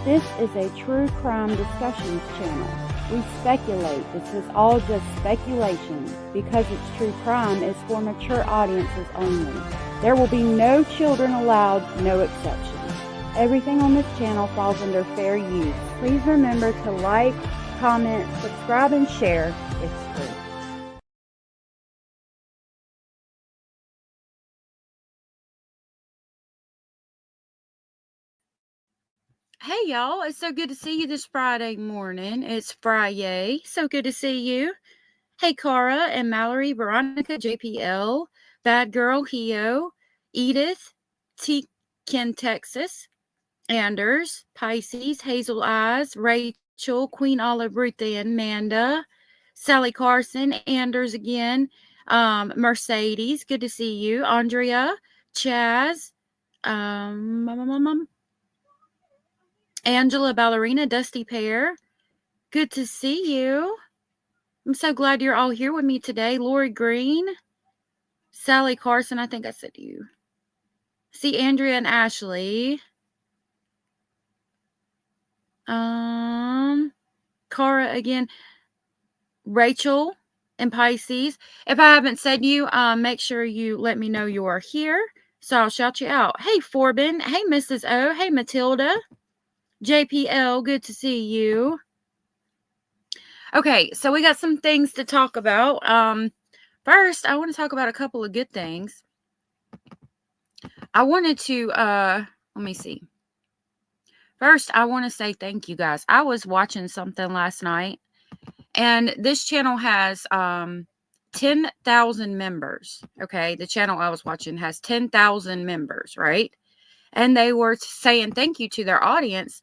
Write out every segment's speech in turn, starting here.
This is a true crime discussions channel. We speculate. This is all just speculation. Because it's true crime, it's for mature audiences only. There will be no children allowed, no exceptions. Everything on this channel falls under fair use. Please remember to like, comment, subscribe, and share. It's free. Hey y'all, it's so good to see you this Friday morning. It's Friday. So good to see you. Hey Cara and Mallory, Veronica, JPL, Bad Girl, Hio, Edith, Ken, Texas, Anders, Pisces, Hazel Eyes, Rachel, Queen Olive, Ruth Ann, Manda, Sally Carson, Anders again, Mercedes, good to see you, Andrea, Chaz, Angela Ballerina, Dusty Pear, good to see you. I'm so glad you're all here with me today. Lori Green, Sally Carson, I think I said you. See Andrea and Ashley. Cara again. Rachel and Pisces. If I haven't said you, make sure you let me know you are here, so I'll shout you out. Hey Forbin. Hey Mrs. O. Hey Matilda. JPL, good to see you. Okay, so we got some things to talk about. First, I want to talk about a couple of good things. I wanted to, let me see. First, I want to say thank you guys. I was watching something last night, and this channel has 10,000 members. Okay, the channel I was watching has 10,000 members, right? And they were saying thank you to their audience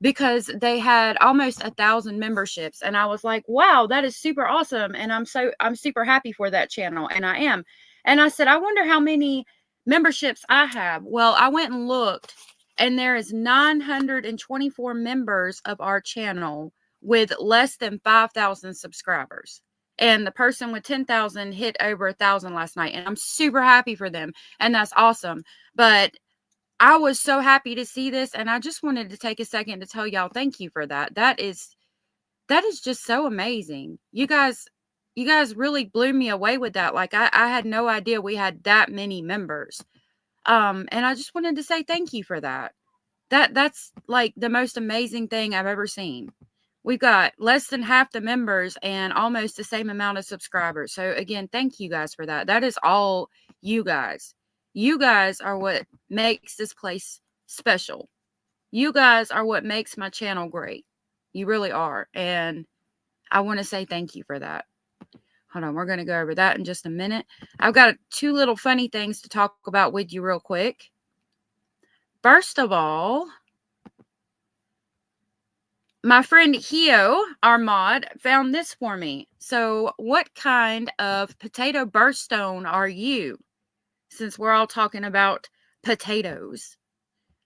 because they had almost 1,000 memberships. And I was like, wow, that is super awesome. And I'm super happy for that channel. And I am. And I said, I wonder how many memberships I have. Well, I went and looked, and there is 924 members of our channel with less than 5,000 subscribers. And the person with 10,000 hit over 1,000 last night. And I'm super happy for them. And that's awesome. But I was so happy to see this, and I just wanted to take a second to tell y'all thank you for that. That is just so amazing. You guys really blew me away with that. Like I had no idea we had that many members. And I just wanted to say thank you for that. That's like the most amazing thing I've ever seen. We've got less than half the members and almost the same amount of subscribers. So again, thank you guys for that. That is all you guys. You guys are what makes this place special. You guys are what makes my channel great. You really are. And I want to say thank you for that. Hold on, we're going to go over that in just a minute. I've got 2 little funny things to talk about with you real quick. First of all, my friend Hio, our mod, found this for me. So what kind of potato birthstone are you? Since we're all talking about potatoes.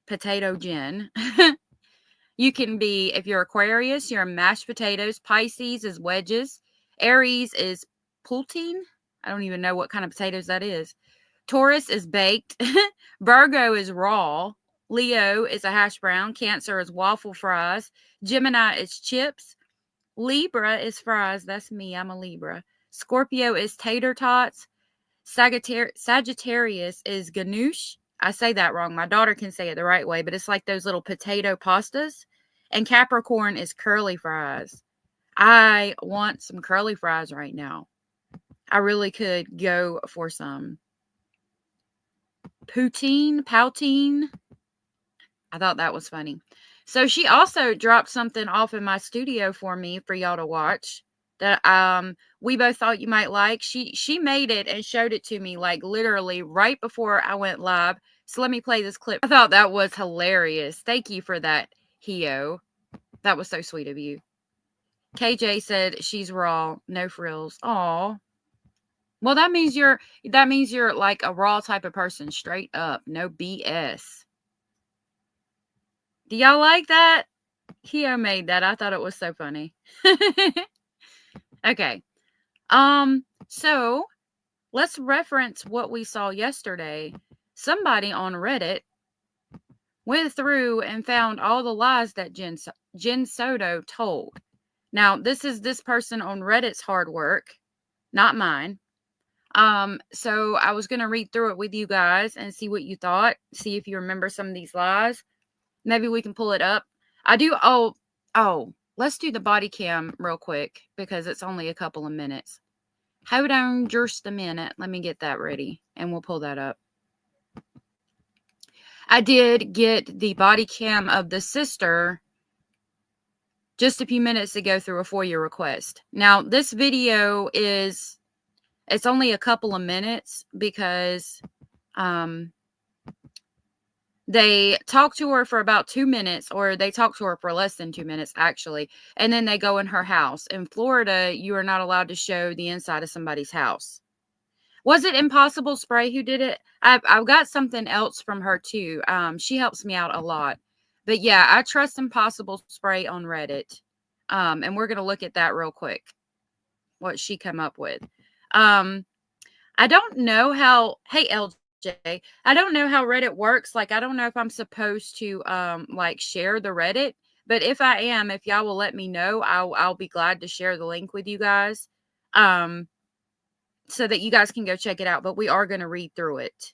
Potato Jen. You can be, if you're Aquarius, you're mashed potatoes. Pisces is wedges. Aries is poutine. I don't even know what kind of potatoes that is. Taurus is baked. Virgo is raw. Leo is a hash brown. Cancer is waffle fries. Gemini is chips. Libra is fries. That's me. I'm a Libra. Scorpio is tater tots. Sagittarius is ganoush. I say that wrong. My daughter can say it the right way, but it's like those little potato pastas. And Capricorn is curly fries. I want some curly fries right now. I really could go for some poutine. I thought that was funny. So she also dropped something off in my studio for me for y'all to watch that we both thought you might like. She made it and showed it to me like literally right before I went live. So let me play this clip. I thought that was hilarious. Thank you for that, Hio. That was so sweet of you. KJ said she's raw, no frills. Aw. Well, that means you're like a raw type of person, straight up, no BS. Do y'all like that? Hio made that. I thought it was so funny. Okay. So let's reference what we saw yesterday. Somebody on Reddit went through and found all the lies that Jen Soto told. Now, this is this person on Reddit's hard work, not mine. So I was going to read through it with you guys and see what you thought, see if you remember some of these lies. Maybe we can pull it up. Let's do the body cam real quick because it's only a couple of minutes. Hold on just a minute. Let me get that ready and we'll pull that up. I did get the body cam of the sister just a few minutes ago through a FOIA request. Now, this video it's only a couple of minutes because they talk to her for about 2 minutes, or they talk to her for less than 2 minutes, actually. And then they go in her house. In Florida, you are not allowed to show the inside of somebody's house. Was it Impossible Spray who did it? I've got something else from her too. She helps me out a lot. But yeah, I trust Impossible Spray on Reddit. And we're going to look at that real quick. What she come up with. I don't know how, hey, LJ, I don't know how Reddit works. Like, I don't know if I'm supposed to, like, share the Reddit, but if I am, if y'all will let me know, I'll be glad to share the link with you guys, so that you guys can go check it out, but we are going to read through it.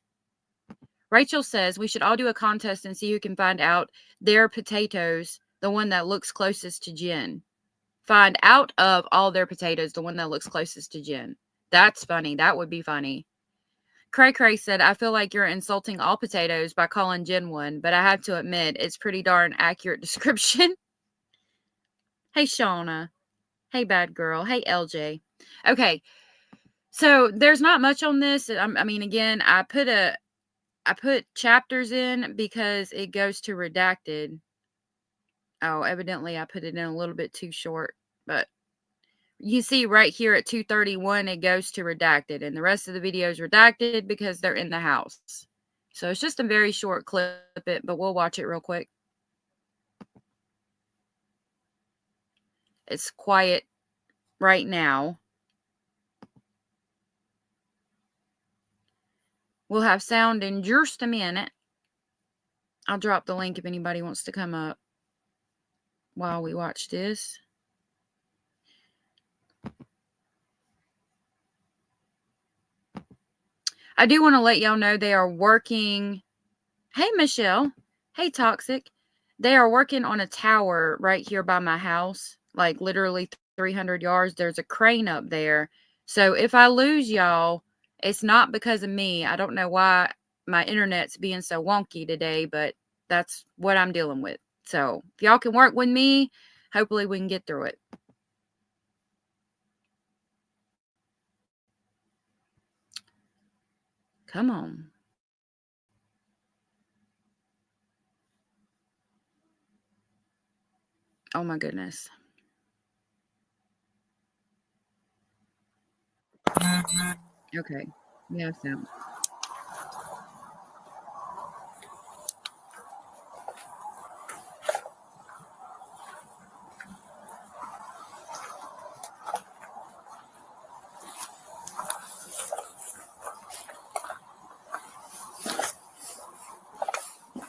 Rachel says, we should all do a contest and see who can find out their potatoes, the one that looks closest to Jen. Find out of all their potatoes, the one that looks closest to Jen. That's funny. That would be funny. Cray Cray said, I feel like you're insulting all potatoes by calling Jen one, but I have to admit, it's pretty darn accurate description. Hey, Shauna. Hey, bad girl. Hey, LJ. Okay. So there's not much on this. I mean, again, I put chapters in because it goes to redacted. Oh, evidently I put it in a little bit too short, but you see right here at 2:31, it goes to redacted, and the rest of the video is redacted because they're in the house. So it's just a very short clip, but we'll watch it real quick. It's quiet right now. We'll have sound in just a minute. I'll drop the link if anybody wants to come up while we watch this. I do want to let y'all know they are working. Hey, Michelle. Hey, Toxic. They are working on a tower right here by my house, like literally 300 yards. There's a crane up there. So if I lose y'all, it's not because of me. I don't know why my internet's being so wonky today, but that's what I'm dealing with. So if y'all can work with me, hopefully we can get through it. Come on. Oh my goodness. Okay. Yeah, sound.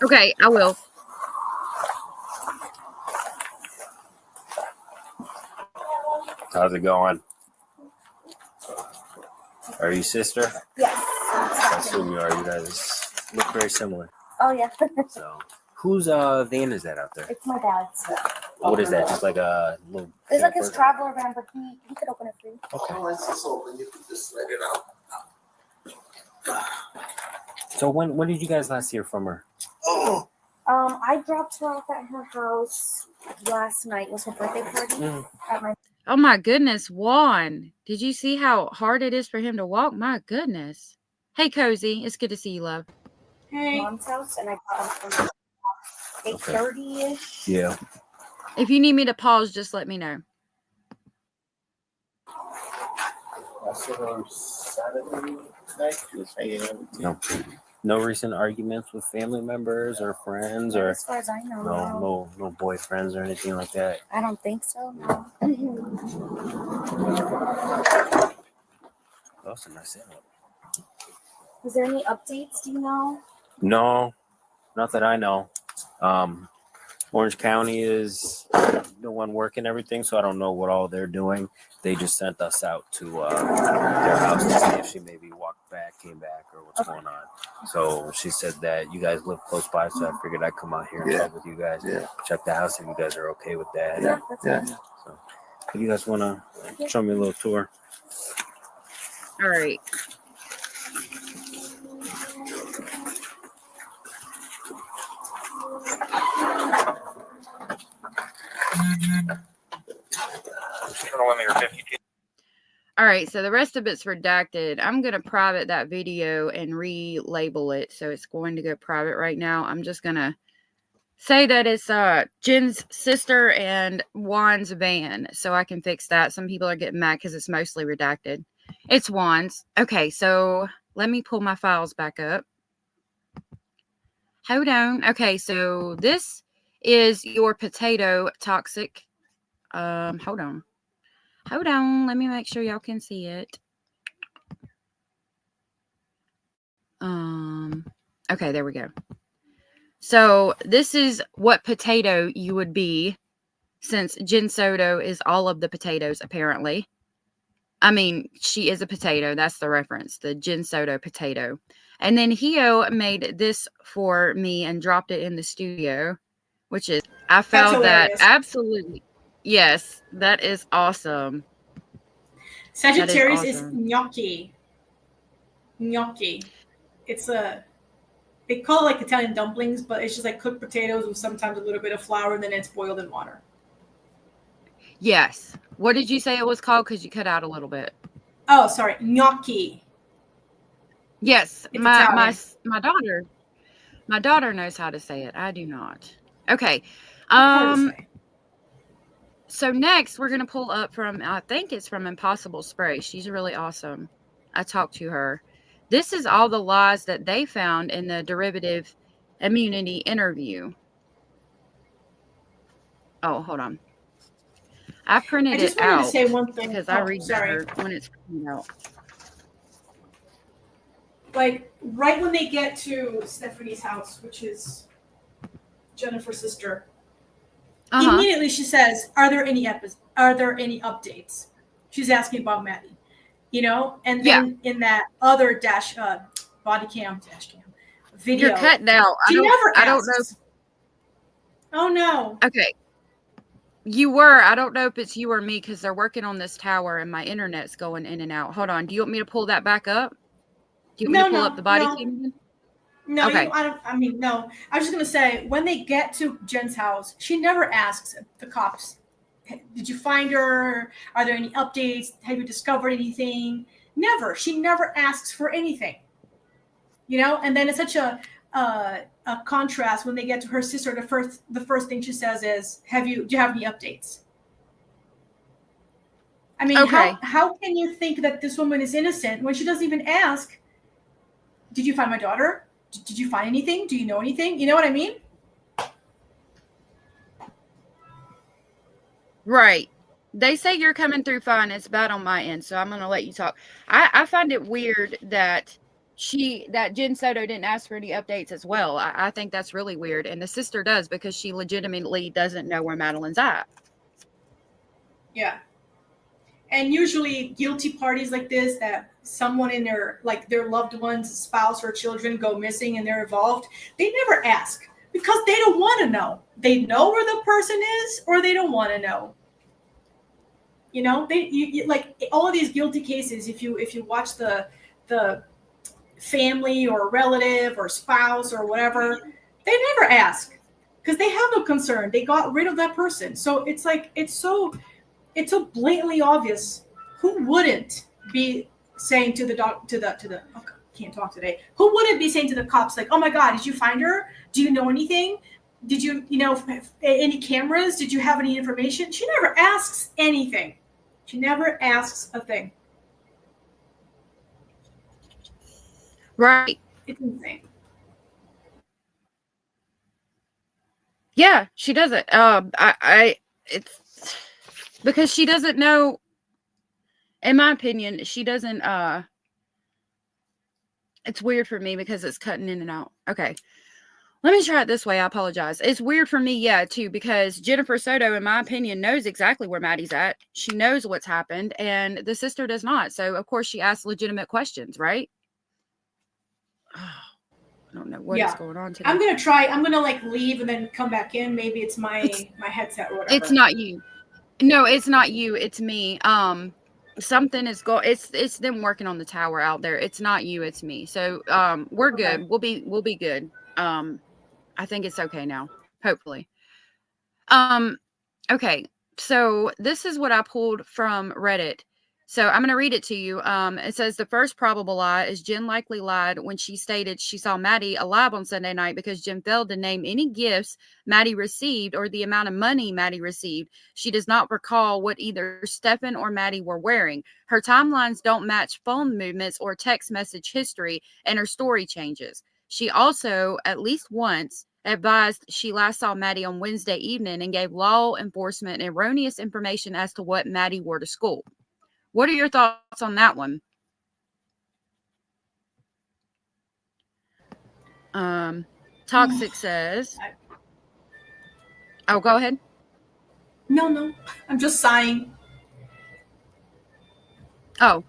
Okay, I will. How's it going? Are you sister? Yes. I assume you are. You guys look very similar. Oh, yeah. So, whose van is that out there? It's my dad's. What is that? Just like a little. It's like his traveler van, but he could open it for you. Okay. Oh, it's open. You can just let it out. So when did you guys last hear from her? Oh. I dropped her off at her house last night. It was her birthday party at my. Oh my goodness, Juan. Did you see how hard it is for him to walk? My goodness. Hey, Cozy. It's good to see you, love. Hey. Mom's house, and I got him from 8:30-ish. Yeah. If you need me to pause, just let me know. I saw her Saturday night. No recent arguments with family members or friends, or as far as I know, no boyfriends or anything like that. I don't think so. No. That's a nice setup. Was there any updates? Do you know? No, not that I know. Orange County is the one working everything, so I don't know what all they're doing. They just sent us out to their house to see if she maybe walked back, came back, or what's going on. So she said that you guys live close by, so I figured I'd come out here and check with you guys. Yeah. Check the house if you guys are okay with that. Yeah, that's Yeah. fine. So, if you guys want to show me a little tour. All right. All right, so the rest of it's redacted. I'm going to private that video and relabel it. So it's going to go private right now. I'm just going to say that it's Jen's sister and Juan's van, so I can fix that. Some people are getting mad because it's mostly redacted. It's Juan's. Okay, so let me pull my files back up. Hold on. Okay, so this is your potato toxic. Hold on. Hold on. Let me make sure y'all can see it. Okay, there we go. So this is what potato you would be, since Jen Soto is all of the potatoes, apparently. I mean, she is a potato. That's the reference, the Jen Soto potato. And then Hio made this for me and dropped it in the studio, which is, I found that absolutely, yes, that is awesome. Sagittarius is awesome. gnocchi. Gnocchi. It's they call it like Italian dumplings, but it's just like cooked potatoes with sometimes a little bit of flour, and then it's boiled in water. Yes. What did you say it was called? Because you cut out a little bit. Oh, sorry, gnocchi. Yes, It's my daughter knows how to say it. I do not. Okay. So next we're gonna pull up from, I think it's from Impossible Spray. She's really awesome. I talked to her. This is all the lies that they found in the derivative immunity interview. Oh, hold on. I printed it out. I just wanted to say one thing because I read better when it's printed out. Like right when they get to Stephanie's house, which is Jennifer's sister, immediately she says, "Are there any updates?" She's asking about Maddie, you know, and then in that other body cam video, you're cutting out. I don't know. Oh no. Okay. You were. I don't know if it's you or me because they're working on this tower and my internet's going in and out. Hold on. Do you want me to pull that back up? Do you want me to pull up the body cam? No, okay. No. I was just going to say, when they get to Jen's house, she never asks the cops, did you find her? Are there any updates? Have you discovered anything? Never. She never asks for anything. You know, and then it's such a contrast when they get to her sister. The first thing she says is, do you have any updates? I mean, how can you think that this woman is innocent when she doesn't even ask, did you find my daughter? Did you find anything? Do you know anything? You know what I mean? Right. They say you're coming through fine. It's bad on my end, so I'm going to let you talk. I find it weird that Jen Soto didn't ask for any updates as well. I think that's really weird. And the sister does, because she legitimately doesn't know where Madeline's at. Yeah. And usually guilty parties like this, that someone in their loved one's spouse or children go missing and they're involved, they never ask because they don't want to know. They know where the person is, or they don't want to know. You know, you like all of these guilty cases. If you watch the family or relative or spouse or whatever, they never ask because they have no concern. They got rid of that person. So it's like it's so blatantly obvious. Who wouldn't be saying to the can't talk today. Who wouldn't be saying to the cops, like, oh my God, did you find her? Do you know anything? Did you any cameras? Did you have any information? She never asks anything. She never asks a thing. Right. It's insane. Yeah, she doesn't. It's because she doesn't know. In my opinion, she doesn't. It's weird for me because it's cutting in and out. Okay. Let me try it this way. I apologize. It's weird for me, yeah, too, because Jennifer Soto, in my opinion, knows exactly where Maddie's at. She knows what's happened, and the sister does not. So, of course, she asks legitimate questions, right? I don't know what is going on today. I'm gonna like leave and then come back in. Maybe it's my headset or whatever. It's not you. No, it's not you. It's me. Something is it's them working on the tower out there. It's not you, it's me. So we're good. We'll be good. I think it's okay now. Hopefully. Okay. So this is what I pulled from Reddit. So I'm going to read it to you. It says the first probable lie is Jen likely lied when she stated she saw Maddie alive on Sunday night because Jen failed to name any gifts Maddie received or the amount of money Maddie received. She does not recall what either Stefan or Maddie were wearing. Her timelines don't match phone movements or text message history, and her story changes. She also, at least once, advised she last saw Maddie on Wednesday evening and gave law enforcement erroneous information as to what Maddie wore to school. What are your thoughts on that one? Toxic says, oh, go ahead. No, I'm just sighing. Oh,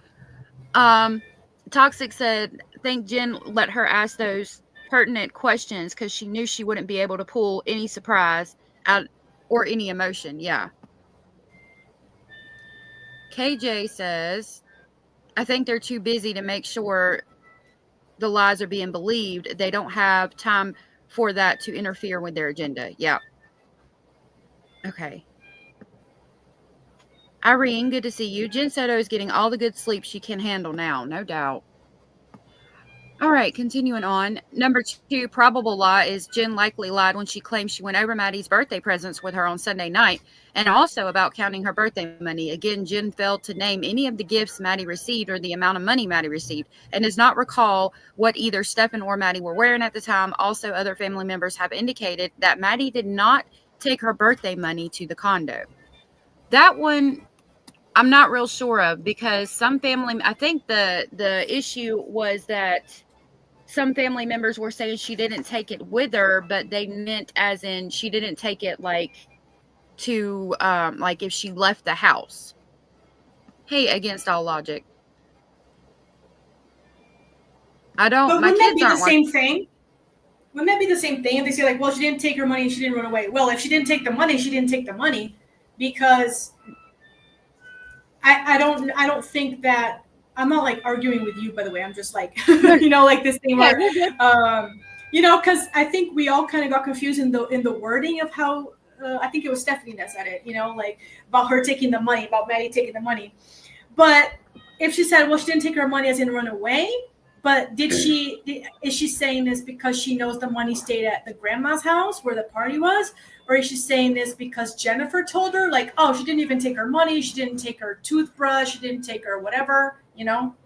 Toxic said, think Jen let her ask those pertinent questions because she knew she wouldn't be able to pull any surprise out or any emotion. Yeah. KJ says, I think they're too busy to make sure the lies are being believed. They don't have time for that to interfere with their agenda. Yeah. Okay. Irene, good to see you. Jen Soto is getting all the good sleep she can handle now. No doubt. All right, continuing on. Number 2, probable lie is Jen likely lied when she claimed she went over Maddie's birthday presents with her on Sunday night, and also about counting her birthday money. Again, Jen failed to name any of the gifts Maddie received or the amount of money Maddie received, and does not recall what either Stefan or Maddie were wearing at the time. Also, other family members have indicated that Maddie did not take her birthday money to the condo. That one, I'm not real sure of, because some family, I think the issue was that some family members were saying she didn't take it with her, but they meant as in she didn't take it like to like if she left the house. Hey, against all logic. I don't. But My wouldn't that kids be the aren't same thing? Wouldn't that be the same thing? If they say like, well, she didn't take her money, she didn't run away. Well, if she didn't take the money, she didn't take the money, because I don't think that. I'm not like arguing with you, by the way. I'm just like, like this thing where, because I think we all kind of got confused in the wording of how, I think it was Stephanie that said it, like about her taking the money, about Maddie taking the money. But if she said, well, she didn't take her money as in run away, but is she saying this because she knows the money stayed at the grandma's house where the party was? Or is she saying this because Jennifer told her, like, oh, she didn't even take her money, she didn't take her toothbrush, she didn't take her whatever, No,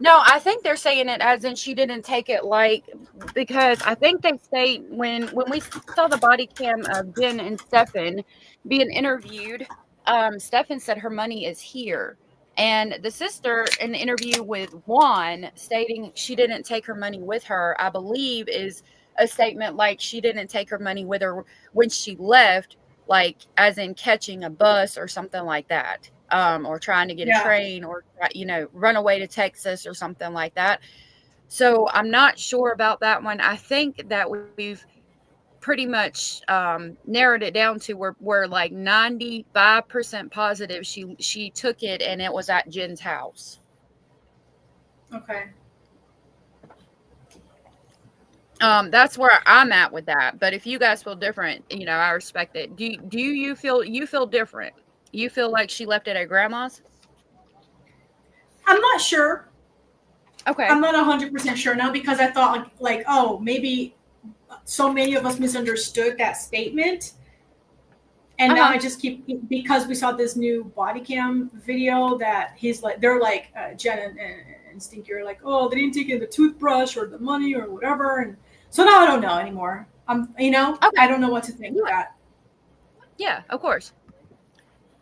I think they're saying it as in she didn't take it, like, because I think they say when we saw the body cam of Jen and Stefan being interviewed, Stefan said her money is here. And the sister in the interview with Juan stating she didn't take her money with her, I believe is a statement like she didn't take her money with her when she left, like as in catching a bus or something like that. Or trying to get a train or, run away to Texas or something like that. So I'm not sure about that one. I think that we've pretty much narrowed it down to we're like 95% positive she took it and it was at Jen's house. Okay. That's where I'm at with that. But if you guys feel different, I respect it. Do you feel different? You feel like she left it at grandma's? I'm not sure. Okay. I'm not 100% sure now, because I thought like, oh, maybe so many of us misunderstood that statement. And now I just because we saw this new body cam video that they're like, Jen and Stinky are like, oh, they didn't take in the toothbrush or the money or whatever. And so now I don't know anymore. I don't know what to think of that. Yeah, of course.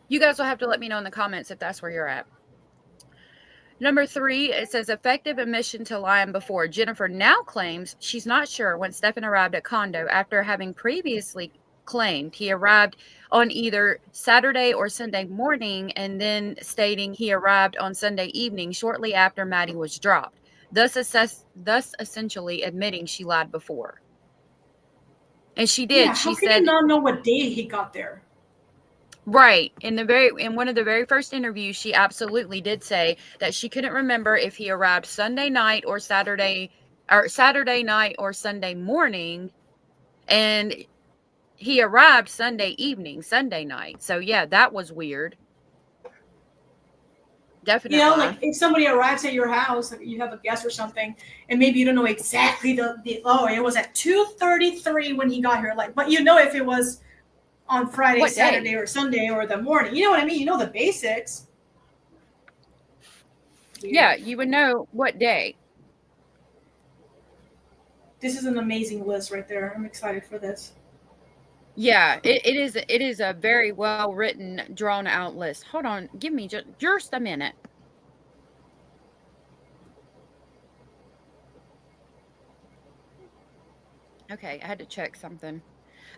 You guys will have to let me know in the comments if that's where you're at. Number 3, it says effective admission to lying before. Jennifer now claims she's not sure when Stephen arrived at condo after having previously claimed he arrived on either Saturday or Sunday morning and then stating he arrived on Sunday evening shortly after Maddie was dropped, thus essentially admitting she lied before. And she did. Yeah, how She can said, you not know what day he got there? right. In one of the very first interviews, she absolutely did say that she couldn't remember if he arrived Sunday night or Saturday night or Sunday morning. And he arrived Sunday evening, Sunday night. So yeah, that was weird. Definitely. You know, like if somebody arrives at your house, like you have a guest or something, and maybe you don't know exactly the it was at 2:33 when he got here. Like, but you know if it was on Friday, What day? Saturday, or Sunday, or the morning. You know what I mean? You know the basics. Yeah, you would know what day. This is an amazing list right there. I'm excited for this. Yeah, it is a very well written, drawn out list. Hold on, give me just a minute. Okay, I had to check something.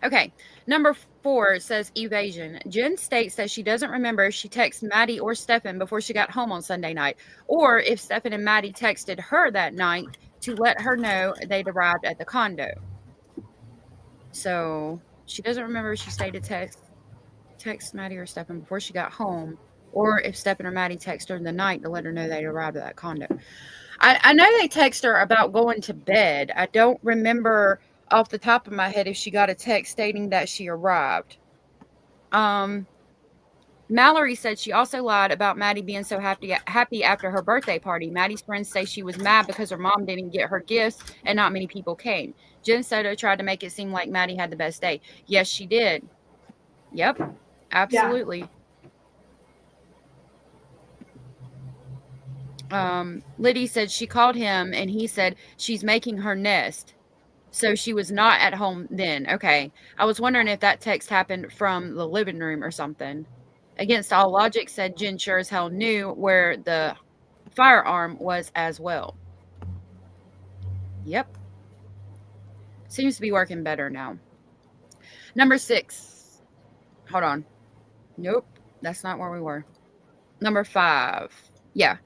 Okay, number 4 says evasion. Jen states that she doesn't remember if she texted Maddie or Stephen before she got home on Sunday night, or if Stephen and Maddie texted her that night to let her know they'd arrived at the condo. So she doesn't remember if she stated text Maddie or Stephen before she got home, or if Stephen or Maddie texted her the night to let her know they'd arrived at that condo. I know they text her about going to bed. I don't remember off the top of my head if she got a text stating that she arrived. Mallory said she also lied about Maddie being so happy after her birthday party. Maddie's friends say she was mad because her mom didn't get her gifts and not many people came. Jen Soto tried to make it seem like Maddie had the best day. Yes, she did. Yep, absolutely. Liddy said she called him and he said she's making her nest. So she was not at home then. Okay. I was wondering if that text happened from the living room or something. Against All Logic said Jen sure as hell knew where the firearm was as well. Yep. Seems to be working better now. Number 6. Hold on. Nope. That's not where we were. Number 5. Yeah.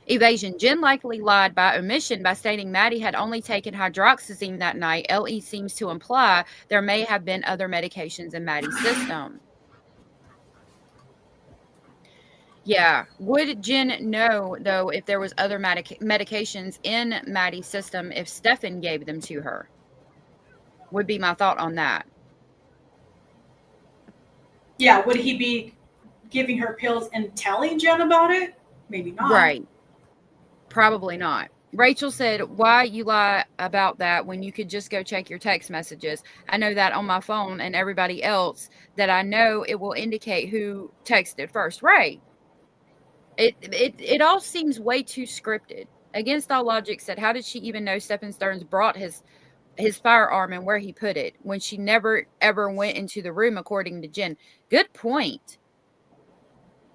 Evasion. Jen likely lied by omission by stating Maddie had only taken hydroxyzine that night. LE seems to imply there may have been other medications in Maddie's system. Yeah. Would Jen know, though, if there was other medications in Maddie's system if Stephen gave them to her? Would be my thought on that. Yeah, would he be giving her pills and telling Jen about it? Maybe not. Right. Probably not. Rachel said, why you lie about that when you could just go check your text messages? I know that on my phone, and everybody else that I know, it will indicate who texted first. Right. It all seems way too scripted. Against All Logic said, how did she even know Stephen Stearns brought his firearm and where he put it when she never ever went into the room, according to Jen? Good point.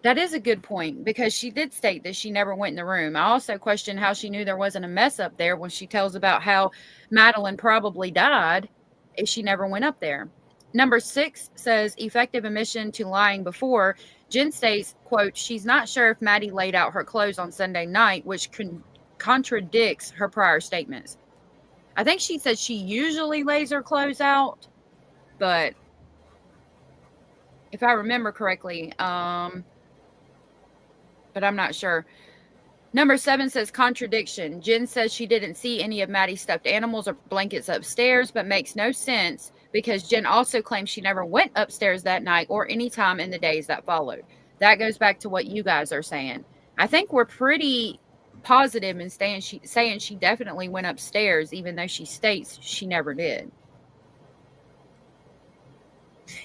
That is a good point, because she did state that she never went in the room. I also question how she knew there wasn't a mess up there when she tells about how Madeline probably died if she never went up there. Number 6 says effective admission to lying before. Jen states, quote, she's not sure if Maddie laid out her clothes on Sunday night, which contradicts her prior statements. I think she said she usually lays her clothes out, but if I remember correctly, but I'm not sure. Number 7 says contradiction. Jen says she didn't see any of Maddie's stuffed animals or blankets upstairs, but makes no sense because Jen also claims she never went upstairs that night or any time in the days that followed. That goes back to what you guys are saying. I think we're pretty positive in saying she definitely went upstairs, even though she states she never did.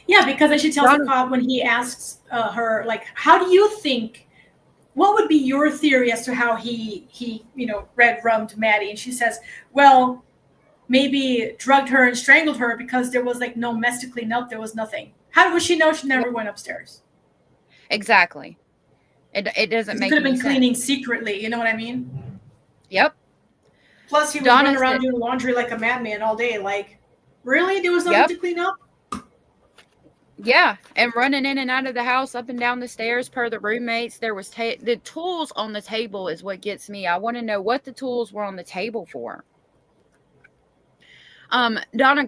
Yeah, because then she tells the cop when he asks her, like, how do you think, what would be your theory as to how he red rummed Maddie? And she says, well, maybe drugged her and strangled her because there was like no mess to clean up. There was nothing. How would she know she never went upstairs? Exactly. It doesn't He make could have any been sense. cleaning secretly. You know what I mean? Yep. Plus, he was Donna running around said, doing laundry like a madman all day. Like, really? There was nothing yep. to clean up? Yeah, and running in and out of the house, up and down the stairs per the roommates. There was the tools on the table is what gets me. I want to know what the tools were on the table for. Donna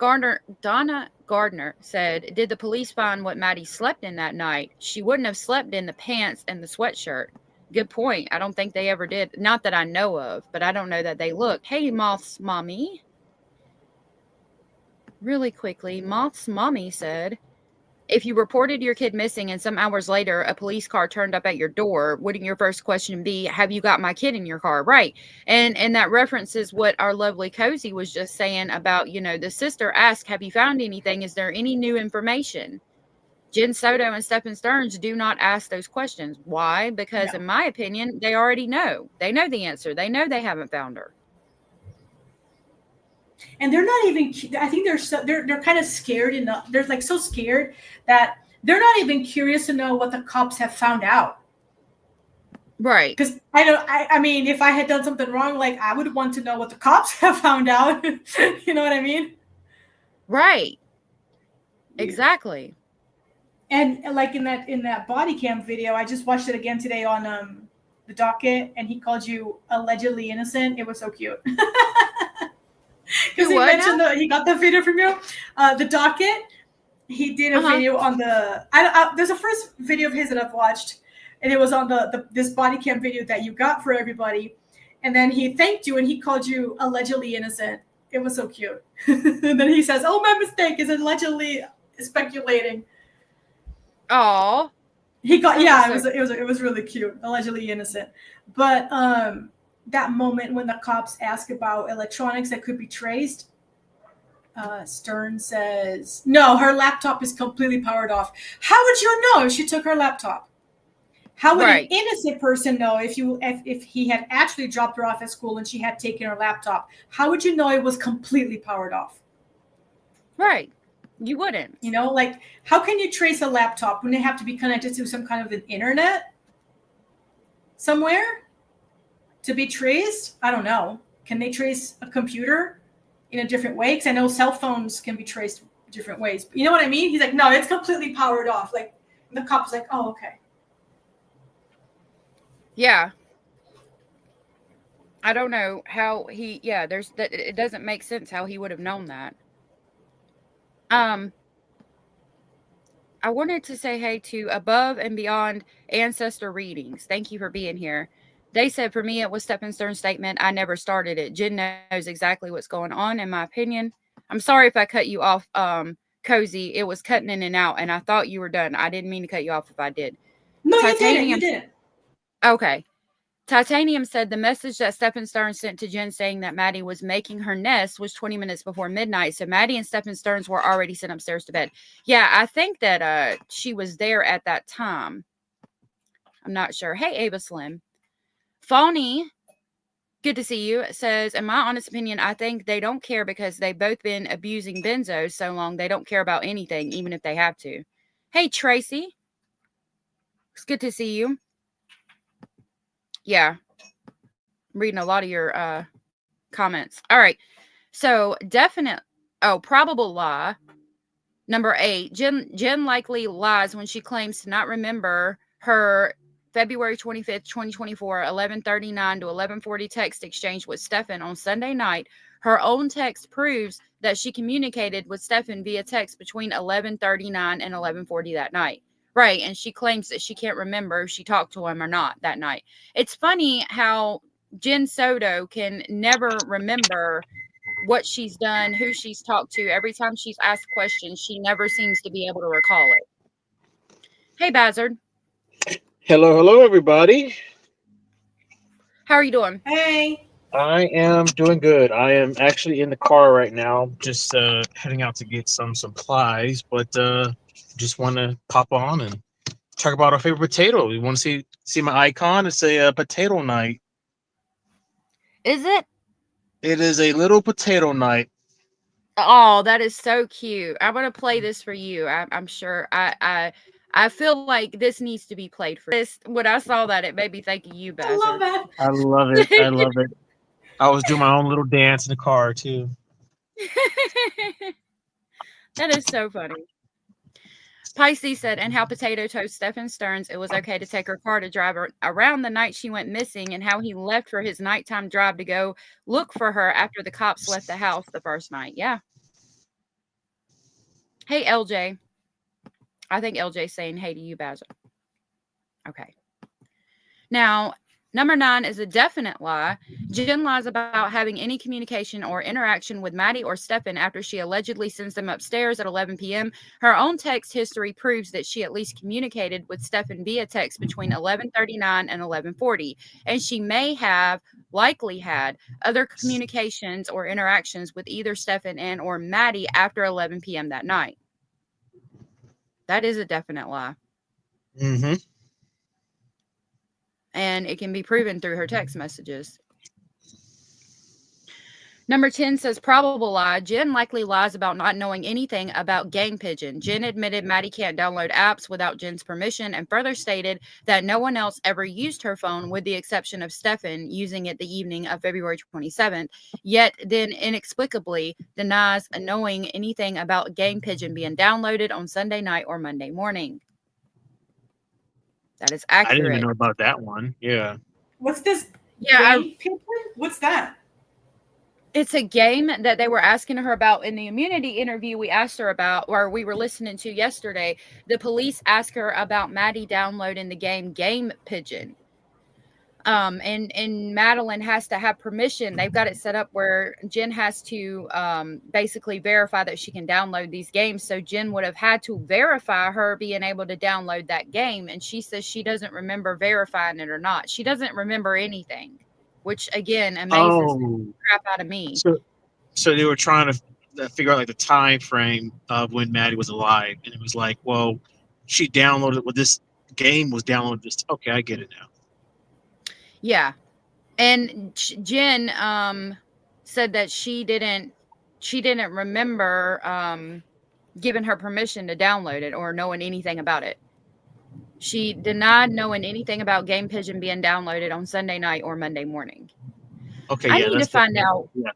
Gardner said, "Did the police find what Maddie slept in that night? She wouldn't have slept in the pants and the sweatshirt." Good point. I don't think they ever did. Not that I know of, but I don't know that they looked. Hey, Moth's mommy. Really quickly, Moth's mommy said, if you reported your kid missing and some hours later a police car turned up at your door, wouldn't your first question be, have you got my kid in your car? Right. And that references what our lovely Cozy was just saying about, the sister asked, have you found anything? Is there any new information? Jen Soto and Stephen Stearns do not ask those questions. Why? Because in my opinion, they already know. They know the answer. They know they haven't found her. And they're not even. I think they're kind of scared enough. They're like so scared that they're not even curious to know what the cops have found out. Right. Because I mean, if I had done something wrong, like I would want to know what the cops have found out. You know what I mean? Right. Exactly. And like in that body cam video, I just watched it again today on the docket, and he called you allegedly innocent. It was so cute. Because he mentioned he got the video from you. The docket, he did a video on the. There's a first video of his that I've watched, and it was on this body cam video that you got for everybody, and then he thanked you and he called you allegedly innocent. It was so cute. And then he says, "Oh, my mistake is allegedly speculating." Oh, he got it was really cute. Allegedly innocent, but that moment when the cops ask about electronics that could be traced, Stern says, "No, her laptop is completely powered off." How would you know if she took her laptop? How would an innocent person know if he had actually dropped her off at school and she had taken her laptop? How would you know it was completely powered off? Right. You wouldn't. Like, how can you trace a laptop when they have to be connected to some kind of an internet somewhere to be traced? I don't know. Can they trace a computer in a different way? Because I know cell phones can be traced different ways. But you know what I mean? He's like, no, it's completely powered off. Like, the cop's like, oh, okay. Yeah. I don't know how it doesn't make sense how he would have known that. I wanted to say hey to Above and Beyond Ancestor Readings. Thank you for being here. They said, for me, it was Stephen Stern's statement. I never started it. Jen knows exactly what's going on, in my opinion. I'm sorry if I cut you off, Cozy. It was cutting in and out, and I thought you were done. I didn't mean to cut you off if I did. No, you didn't. Okay. Titanium said the message that Stephen Stearns sent to Jen saying that Maddie was making her nest was 20 minutes before midnight. So Maddie and Stephen Stearns were already sent upstairs to bed. Yeah, I think that she was there at that time. I'm not sure. Hey, Ava Slim. Fawny, good to see you, says, in my honest opinion, I think they don't care because they've both been abusing benzos so long they don't care about anything, even if they have to. Hey, Tracy. It's good to see you. Yeah. I'm reading a lot of your comments. All right. So probable lie. Number 8. Jen likely lies when she claims to not remember her February 25th, 2024, 11:39 to 11:40 text exchange with Stefan on Sunday night. Her own text proves that she communicated with Stefan via text between 11:39 and 11:40 that night. Right, and she claims that she can't remember if she talked to him or not that night. It's funny how Jen Soto can never remember what she's done, who she's talked to. Every time she's asked questions, she never seems to be able to recall it. Hey, Bazard. Hello, everybody. How are you doing? Hey. I am doing good. I am actually in the car right now, just heading out to get some supplies, but just want to pop on and talk about our favorite potato. You want to see my icon? It's a potato night. Is it? It is a little potato night. Oh, that is so cute. I'm gonna play this for you. I'm sure. I I feel like this needs to be played for this. When I saw that, it made me think of you, I love Bazzer. that. I love it. I love it. I was doing my own little dance in the car too. That is so funny. Pisces said, and how Potato told Stephen Stearns it was okay to take her car to drive her around the night she went missing, and how he left for his nighttime drive to go look for her after the cops left the house the first night. Yeah. Hey, LJ. I think LJ's saying hey to you, Basil. Okay. Now, number 9 is a definite lie. Jen lies about having any communication or interaction with Maddie or Stefan after she allegedly sends them upstairs at 11 p.m. Her own text history proves that she at least communicated with Stefan via text between 11:39 and 11:40, and she may have likely had other communications or interactions with either Stefan and or Maddie after 11 p.m. that night. That is a definite lie. Mm-hmm. And it can be proven through her text messages. Number 10 says probable lie. Jen likely lies about not knowing anything about Game Pigeon. Jen admitted Maddie can't download apps without Jen's permission, and further stated that no one else ever used her phone with the exception of Stefan using it the evening of February 27th, yet then inexplicably denies knowing anything about Game Pigeon being downloaded on Sunday night or Monday morning. That is I didn't even accurate. know about that one. Yeah. What's this? Yeah, Game Pigeon? What's that? it's a game that they were asking her about in the immunity interview we asked her about, or we were listening to yesterday. The police asked her about Maddie downloading the Game Pigeon. And Madeline has to have permission. They've got it set up where Jen has to basically verify that she can download these games. So Jen would have had to verify her being able to download that game. And she says she doesn't remember verifying it or not. She doesn't remember anything, which again amazes the crap out of me. So they were trying to figure out like the time frame of when Maddie was alive, and it was like, well, she downloaded what this game was downloaded. This okay, I get it now. Yeah, and Jen said that she didn't remember giving her permission to download it or knowing anything about it. She denied knowing anything about Game Pigeon being downloaded on Sunday night or Monday morning. Okay, I yeah, need to find out. Yeah.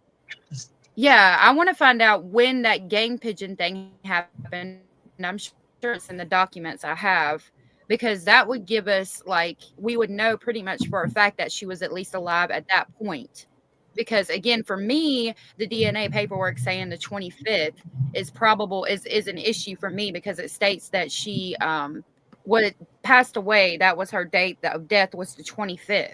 Yeah, I want to find out when that Game Pigeon thing happened. And I'm sure it's in the documents I have, because that would give us, like, we would know pretty much for a fact that she was at least alive at that point. Because again, for me, the DNA paperwork saying the 25th is probable is an issue for me, because it states that she passed away. That was her date of death, was the 25th.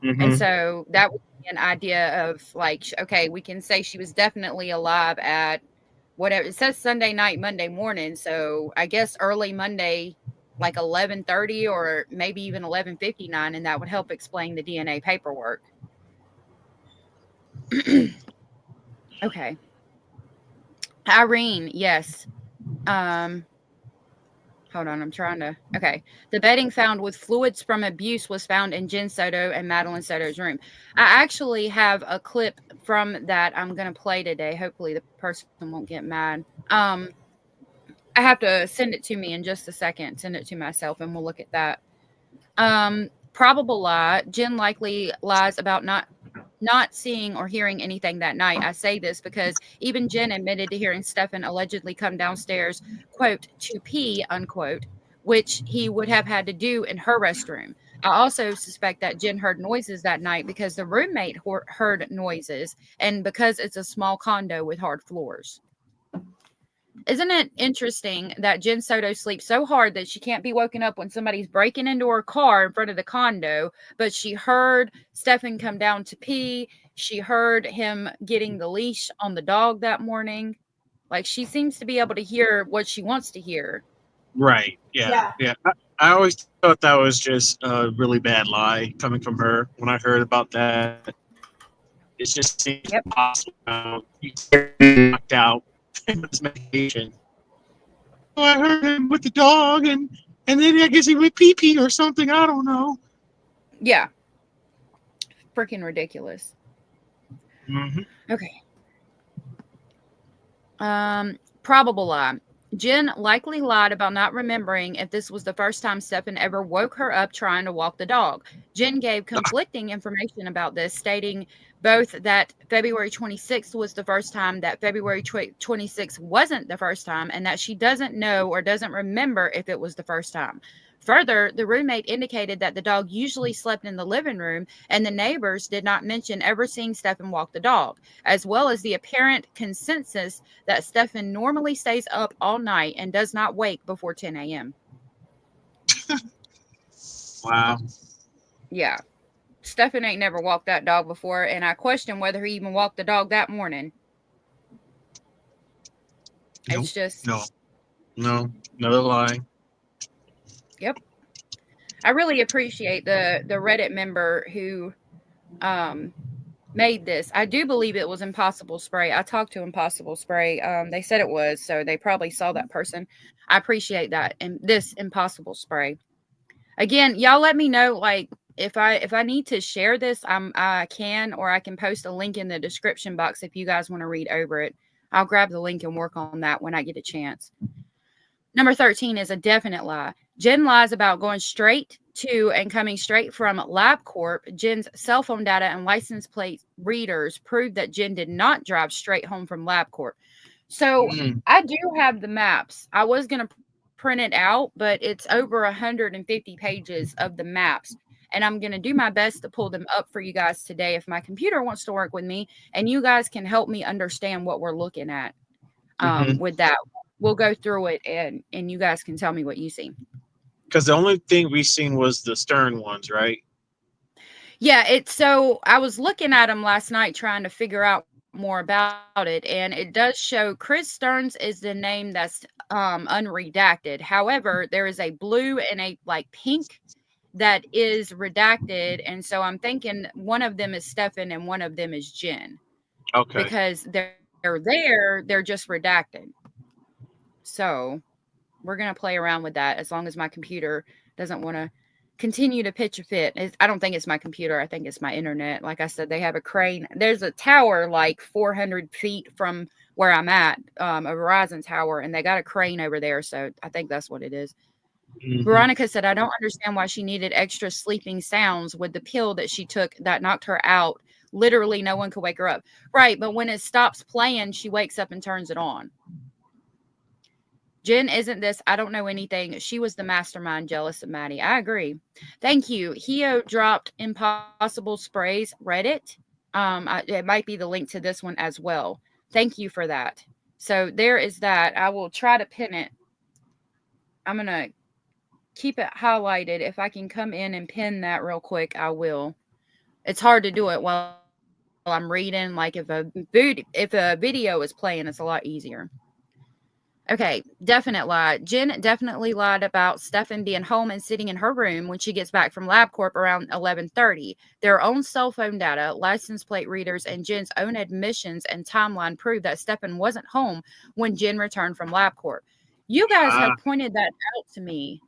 Mm-hmm. And so that would be an idea of, like, okay, we can say she was definitely alive at whatever. It says Sunday night, Monday morning. So I guess early Monday, like 11:30 or maybe even 11:59. And that would help explain the DNA paperwork. Okay. Irene, yes. Hold on, I'm trying to. Okay. The bedding found with fluids from abuse was found in Jen Soto and Madeline Soto's room. I actually have a clip from that I'm going to play today. Hopefully the person won't get mad. I have to send it to me in just a second. Send it to myself and we'll look at that. Probable lie. Jen likely lies about not seeing or hearing anything that night. I say this because even Jen admitted to hearing Stefan allegedly come downstairs, quote, to pee, unquote, which he would have had to do in her restroom. I also suspect that Jen heard noises that night because the roommate heard noises, and because it's a small condo with hard floors. Isn't it interesting that Jen Soto sleeps so hard that she can't be woken up when somebody's breaking into her car in front of the condo, but she heard Stefan come down to pee. She heard him getting the leash on the dog that morning. Like, she seems to be able to hear what she wants to hear. Right. Yeah. I always thought that was just a really bad lie coming from her. When I heard about that, it just seems impossible. You get knocked out with medication. Oh, I heard him with the dog, and then I guess he went pee-pee or something. I don't know. Yeah. Freaking ridiculous. Mm-hmm. Okay. Probable lie. Jen likely lied about not remembering if this was the first time Stefan ever woke her up trying to walk the dog. Jen gave conflicting information about this, stating both that February 26th was the first time, that February 26th wasn't the first time, and that she doesn't know or doesn't remember if it was the first time. Further, the roommate indicated that the dog usually slept in the living room, and the neighbors did not mention ever seeing Stefan walk the dog, as well as the apparent consensus that Stefan normally stays up all night and does not wake before 10 a.m. Wow. Yeah. Stefan ain't never walked that dog before, and I question whether he even walked the dog that morning. Nope. It's just... No. Another lie. Yep. I really appreciate the Reddit member who made this. I do believe it was Impossible Spray. I talked to Impossible Spray. They said it was, so they probably saw that person. I appreciate that. And this Impossible Spray. Again, y'all let me know, like, if I need to share this, I can, or I can post a link in the description box if you guys want to read over it. I'll grab the link and work on that when I get a chance. Number 13 is a definite lie. Jen lies about going straight to and coming straight from LabCorp. Jen's cell phone data and license plate readers prove that Jen did not drive straight home from LabCorp. So I do have the maps. I was going to print it out, but it's over 150 pages of the maps. And I'm going to do my best to pull them up for you guys today if my computer wants to work with me. And you guys can help me understand what we're looking at with that. We'll go through it and you guys can tell me what you see. Because the only thing we seen was the Stern ones, right? Yeah, so I was looking at them last night trying to figure out more about it, and it does show Chris Stearns is the name that's unredacted. However, there is a blue and a like pink that is redacted, and so I'm thinking one of them is Stefan and one of them is Jen. Okay. Because they're just redacted. So we're going to play around with that as long as my computer doesn't want to continue to pitch a fit. I don't think it's my computer. I think it's my internet. Like I said, they have a crane. There's a tower like 400 feet from where I'm at, a Verizon tower, and they got a crane over there. So I think that's what it is. Veronica said, I don't understand why she needed extra sleeping sounds with the pill that she took that knocked her out. Literally, no one could wake her up. Right, but when it stops playing, she wakes up and turns it on. Jen isn't this. I don't know anything. She was the mastermind jealous of Maddie. I agree. Thank you. Hio dropped Impossible Sprays Reddit. It might be the link to this one as well. Thank you for that. So there is that. I will try to pin it. I'm going to keep it highlighted. If I can come in and pin that real quick, I will. It's hard to do it while I'm reading. Like if a video is playing, it's a lot easier. Okay, definite lie. Jen definitely lied about Stefan being home and sitting in her room when she gets back from LabCorp around 11:30. Their own cell phone data, license plate readers, and Jen's own admissions and timeline prove that Stefan wasn't home when Jen returned from LabCorp. You guys have pointed that out to me.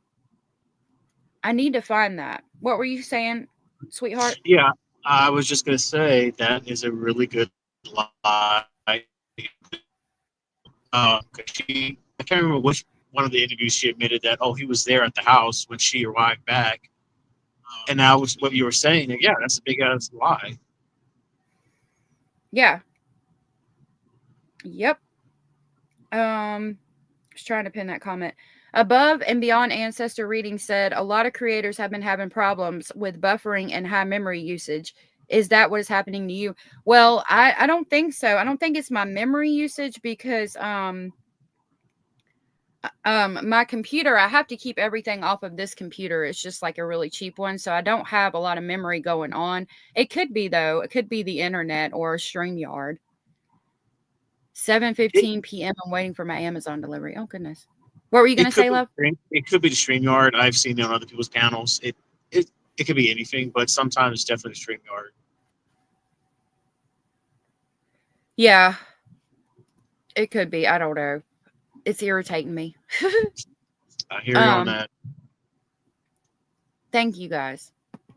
I need to find that. What were you saying, sweetheart? Yeah, I was just going to say that is a really good lie. I can't remember which one of the interviews she admitted that, he was there at the house when she arrived back. And that was what you were saying. And yeah, that's a big ass lie. Yeah. Yep. Just trying to pin that comment. Above and Beyond Ancestor Reading said a lot of creators have been having problems with buffering and high memory usage. Is that what is happening to you? Well, I don't think so. I don't think it's my memory usage because my computer, I have to keep everything off of this computer. It's just like a really cheap one, so I don't have a lot of memory going on. It could be though. It could be the internet or StreamYard. 7:15 p.m. I'm waiting for my Amazon delivery. Oh goodness. What were you going to say, love? It could be the StreamYard. I've seen it on other people's panels. It could be anything, but sometimes it's definitely StreamYard. Yeah. It could be. I don't know. It's irritating me. I hear you on that. Thank you guys.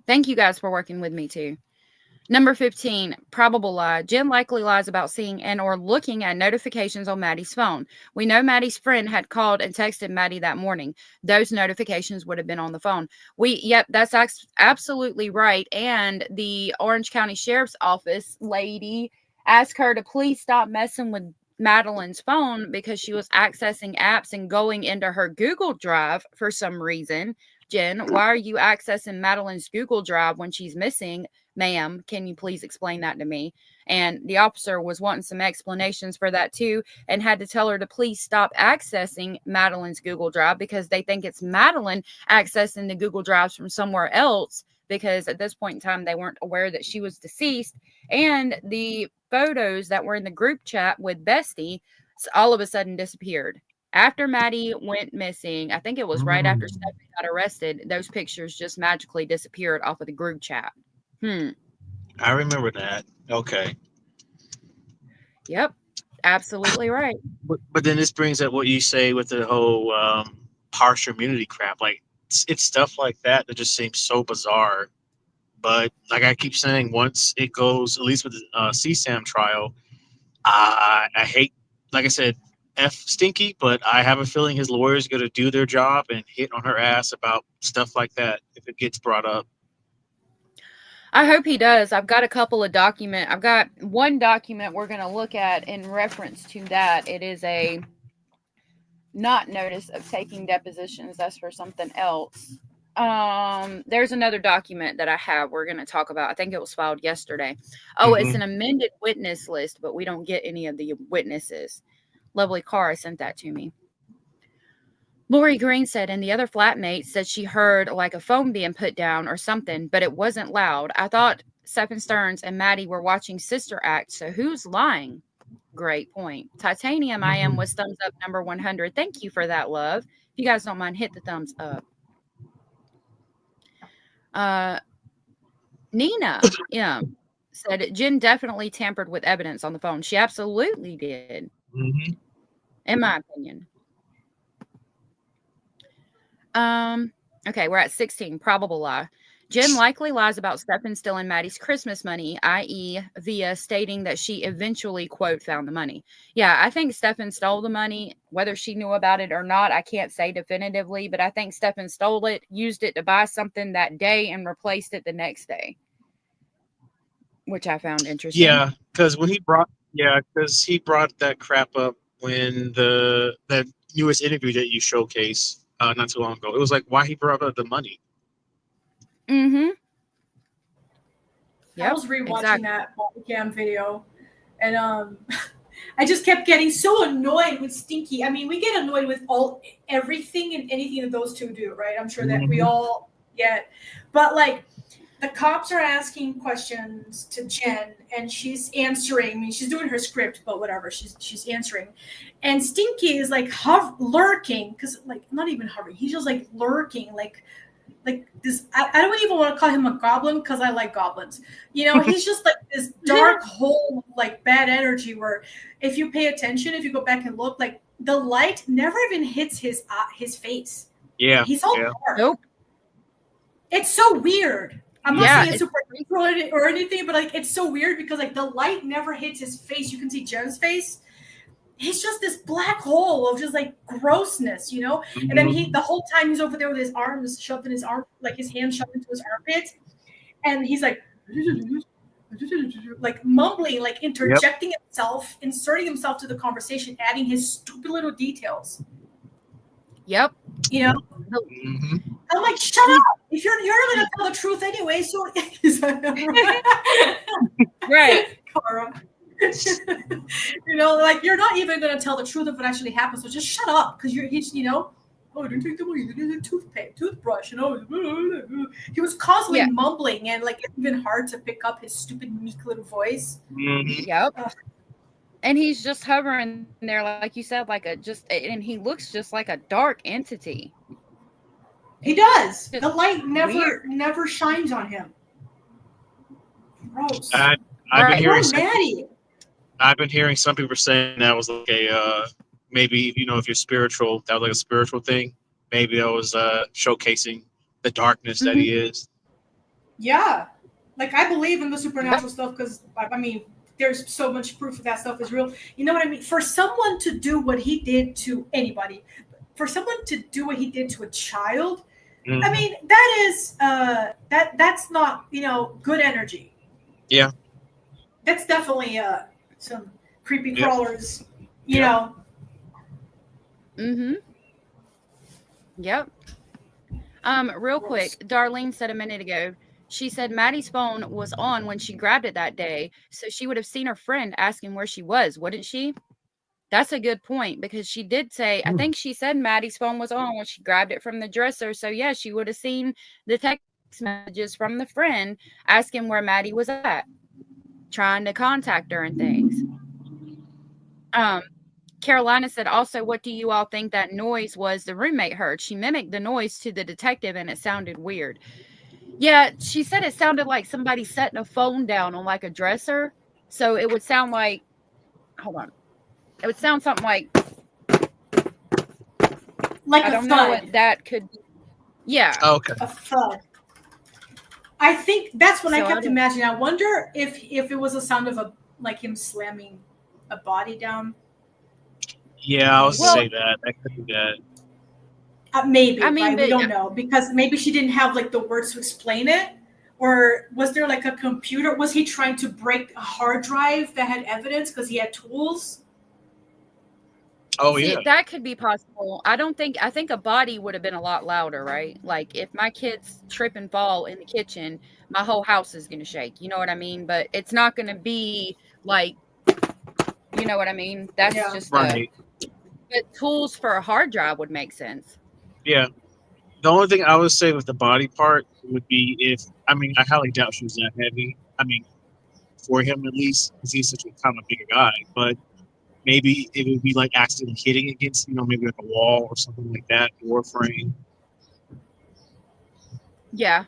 Thank you guys for working with me too. Number 15, probable lie. Jen likely lies about seeing and or looking at notifications on Maddie's phone. We know Maddie's friend had called and texted Maddie that morning. Those notifications would have been on the phone. Yep, that's absolutely right. And the Orange County Sheriff's Office lady asked her to please stop messing with Madeline's phone because she was accessing apps and going into her Google Drive for some reason. Jen, why are you accessing Madeline's Google Drive when she's missing? Ma'am, can you please explain that to me? And the officer was wanting some explanations for that too, and had to tell her to please stop accessing Madeline's Google Drive because they think it's Madeline accessing the Google Drives from somewhere else, because at this point in time they weren't aware that she was deceased. And the photos that were in the group chat with Bestie all of a sudden disappeared. After Maddie went missing, I think it was right after Stephanie got arrested, those pictures just magically disappeared off of the group chat. I remember that. Okay. Yep. Absolutely right. But then this brings up what you say with the whole partial immunity crap. Like, it's stuff like that that just seems so bizarre. But like I keep saying, once it goes, at least with the CSAM trial, I hate, like I said, F Stinky, but I have a feeling his lawyers are going to do their job and hit on her ass about stuff like that if it gets brought up. I hope he does. I've got one document we're going to look at in reference to that. It is a not notice of taking depositions. That's for something else. There's another document that I have we're going to talk about. I think it was filed yesterday. Oh, It's an amended witness list, but we don't get any of the witnesses. Lovely Cara sent that to me. Lori Green said, and the other flatmate said she heard like a phone being put down or something, but it wasn't loud. I thought Stephen Stearns and Maddie were watching Sister Act, so who's lying? Great point. Titanium I am was thumbs up number 100. Thank you for that, love. If you guys don't mind, hit the thumbs up. Nina said, Jen definitely tampered with evidence on the phone. She absolutely did, in my opinion. Okay, we're at 16. Probable lie. Jen likely lies about Stephen stealing Maddie's Christmas money, i.e. via stating that she eventually, quote, found the money. Yeah, I think Stephen stole the money. Whether she knew about it or not, I can't say definitively, but I think Stephen stole it, used it to buy something that day, and replaced it the next day, which I found interesting. Yeah, because he brought that crap up when that newest interview that you showcased not too long ago. It was like why he brought up the money. I was rewatching that cam video, and I just kept getting so annoyed with Stinky. I mean, we get annoyed with everything and anything that those two do, right? I'm sure that we all get, but like the cops are asking questions to Jen, and she's answering. I mean, she's doing her script, but whatever, she's answering, and Stinky is like lurking, because like not even hovering, he's just like lurking, like this. I don't even want to call him a goblin because I like goblins. You know, he's just like this dark hole of like bad energy where if you pay attention, if you go back and look, like the light never even hits his face. Yeah. He's all dark. Nope. It's so weird. I'm not saying it's supernatural or anything, but like it's so weird because like the light never hits his face. You can see Jen's face. He's just this black hole of just like grossness, you know? And then the whole time he's over there with his arms shoved in his arm, like his hand shoved into his armpit. And he's like mumbling, like interjecting himself, inserting himself to the conversation, adding his stupid little details. Yep. You know? I'm like, shut up! If you're gonna tell the truth anyway, so right. Cara. You know, like you're not even gonna tell the truth of what actually happened, so just shut up, because he's you know, oh, I didn't take the money, they did a toothbrush, you know. He was constantly mumbling, and like it's even hard to pick up his stupid meek little voice. Yep. And he's just hovering there, like you said, and he looks just like a dark entity. He does. The light never shines on him. Gross. I've been hearing some people saying that was like a maybe, you know, if you're spiritual, that was like a spiritual thing. Maybe that was showcasing the darkness that he is. Yeah. Like, I believe in the supernatural stuff because, I mean, there's so much proof that stuff is real. You know what I mean? For someone to do what he did to anybody, for someone to do what he did to a child, I mean, that is that's not, you know, good energy. Yeah. That's definitely some creepy Yep. crawlers, you Yep. know. Mm-hmm. Yep. Real quick, Darlene said a minute ago, she said Maddie's phone was on when she grabbed it that day, so she would have seen her friend asking where she was, wouldn't she? That's a good point because she did say, I think she said Maddie's phone was on when she grabbed it from the dresser. So, yeah, she would have seen the text messages from the friend asking where Maddie was at, trying to contact her and things. Carolina said, also, what do you all think that noise was the roommate heard? She mimicked the noise to the detective and it sounded weird. Yeah, she said it sounded like somebody setting a phone down on like a dresser. So it would sound like, hold on. It would sound something like I a don't thud. know what that could be. Yeah. Okay. A thud. I think that's what I So kept I don't- imagining. I wonder if it was a sound of like him slamming a body down. Yeah, I was Well- say that. That could be that. Maybe, I mean, right? We but- don't know because maybe she didn't have like the words to explain it, or was there like a computer? Was he trying to break a hard drive that had evidence because he had tools? Oh See, yeah. that could be possible. I think a body would have been a lot louder, right? Like if my kids trip and fall in the kitchen, my whole house is going to shake. You know what I mean? But it's not going to be like, you know what I mean? That's Yeah. just Right. but tools for a hard drive would make sense. Yeah. The only thing I would say with the body part would be if I highly doubt she was that heavy. I mean, for him at least, because he's such a kind of bigger guy. But maybe it would be like accidentally hitting against, maybe like a wall or something like that, door frame. Yeah.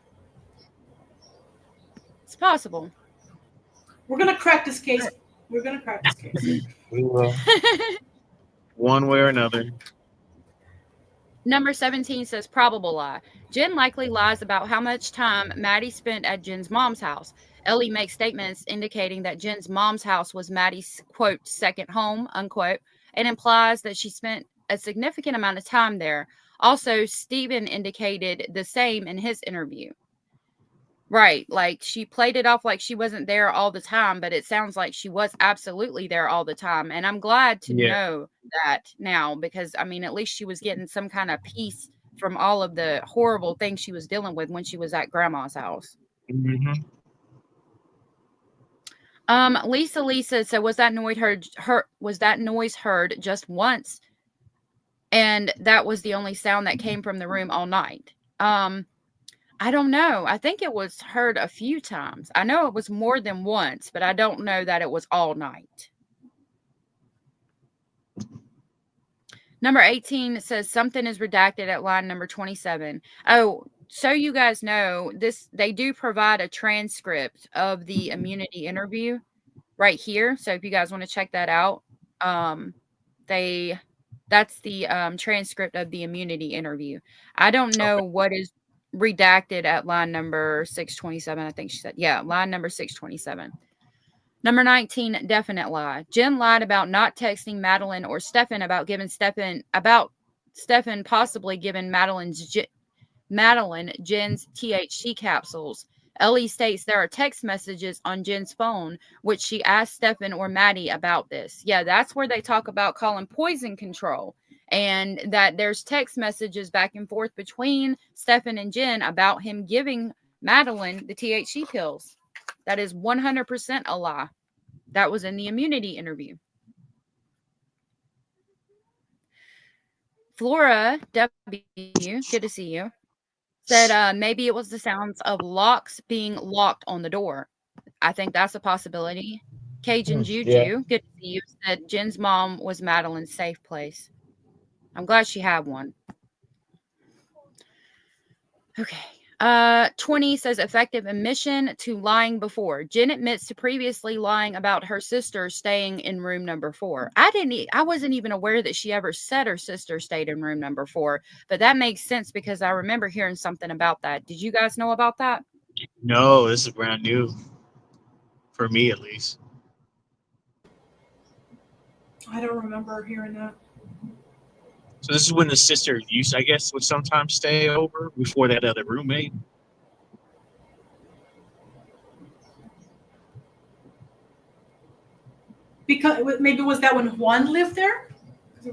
It's possible. We're gonna crack this case. We're gonna crack this case. We will. One way or another. Number 17 says probable lie. Jen likely lies about how much time Maddie spent at Jen's mom's house. Ellie makes statements indicating that Jen's mom's house was Maddie's, quote, second home, unquote, and implies that she spent a significant amount of time there. Also, Stephen indicated the same in his interview. Right, like she played it off like she wasn't there all the time, but it sounds like she was absolutely there all the time. And I'm glad to know that now because, I mean, at least she was getting some kind of peace from all of the horrible things she was dealing with when she was at grandma's house. Mm-hmm. Lisa said, was that noise heard just once? And that was the only sound that came from the room all night. I don't know. I think it was heard a few times. I know it was more than once, but I don't know that it was all night. Number 18 says something is redacted at line number 27. Oh, so you guys know this, they do provide a transcript of the immunity interview right here. So if you guys want to check that out, that's the transcript of the immunity interview. I don't know what is redacted at line number 627. I think she said, yeah, line number 627. Number 19, definite lie. Jen lied about not texting Madeline or Stefan about Stefan possibly giving Madeline Jen's THC capsules. Ellie states there are text messages on Jen's phone, which she asked Stefan or Maddie about this. Yeah, that's where they talk about calling poison control. And that there's text messages back and forth between Stefan and Jen about him giving Madeline the THC pills. That is 100% a lie. That was in the immunity interview. Flora W, good to see you, said maybe it was the sounds of locks being locked on the door. I think that's a possibility. Cajun Juju, good to see you, said Jen's mom was Madeline's safe place. I'm glad she had one. Okay. 20 says effective admission to lying before. Jen admits to previously lying about her sister staying in room number 4. I wasn't even aware that she ever said her sister stayed in room number 4, but that makes sense because I remember hearing something about that. Did you guys know about that? No, this is brand new for me at least. I don't remember hearing that. So this is when the sister used, I guess, would sometimes stay over before that other roommate. Because maybe was that when Juan lived there?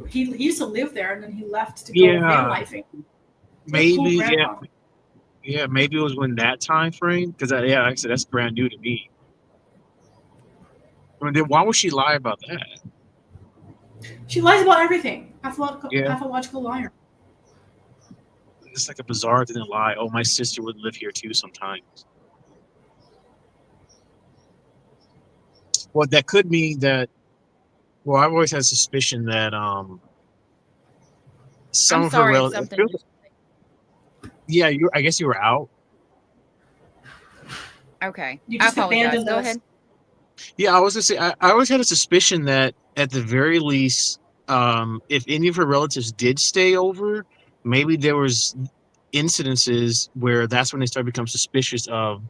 He used to live there, and then he left to go van Yeah, lifing. What a cool maybe. Yeah, grandpa. yeah. Maybe it was when that time frame. Because yeah, like I said, that's brand new to me. I mean, then why would she lie about that? She lies about everything. Yeah, Pathological liar. it's like a bizarre thing to lie. Oh, my sister would live here too sometimes. Well, that could mean that. Well, I've always had suspicion that some I'm of her sorry if relatives. something just Yeah, you. I guess you were out. okay. You I just apologize. abandoned Go us. ahead. Yeah, I was gonna say I always had a suspicion that at the very least, if any of her relatives did stay over, maybe there was incidences where that's when they start to become suspicious of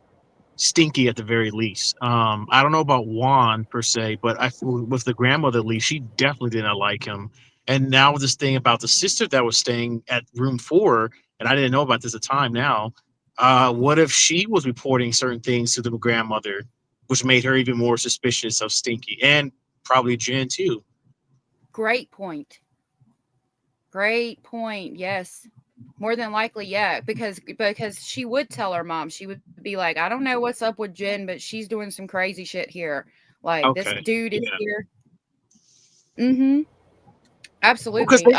Stinky at the very least. I don't know about Juan per se, but with the grandmother at least, she definitely did not like him. And now with this thing about the sister that was staying at room 4, and I didn't know about this at the time now. What if she was reporting certain things to the grandmother, which made her even more suspicious of Stinky and probably Jen too? Great point. Great point. Yes. More than likely, yeah, because she would tell her mom. She would be like, "I don't know what's up with Jen, but she's doing some crazy shit here. Like this Okay, dude is yeah. here." Mhm. Well, because Absolutely.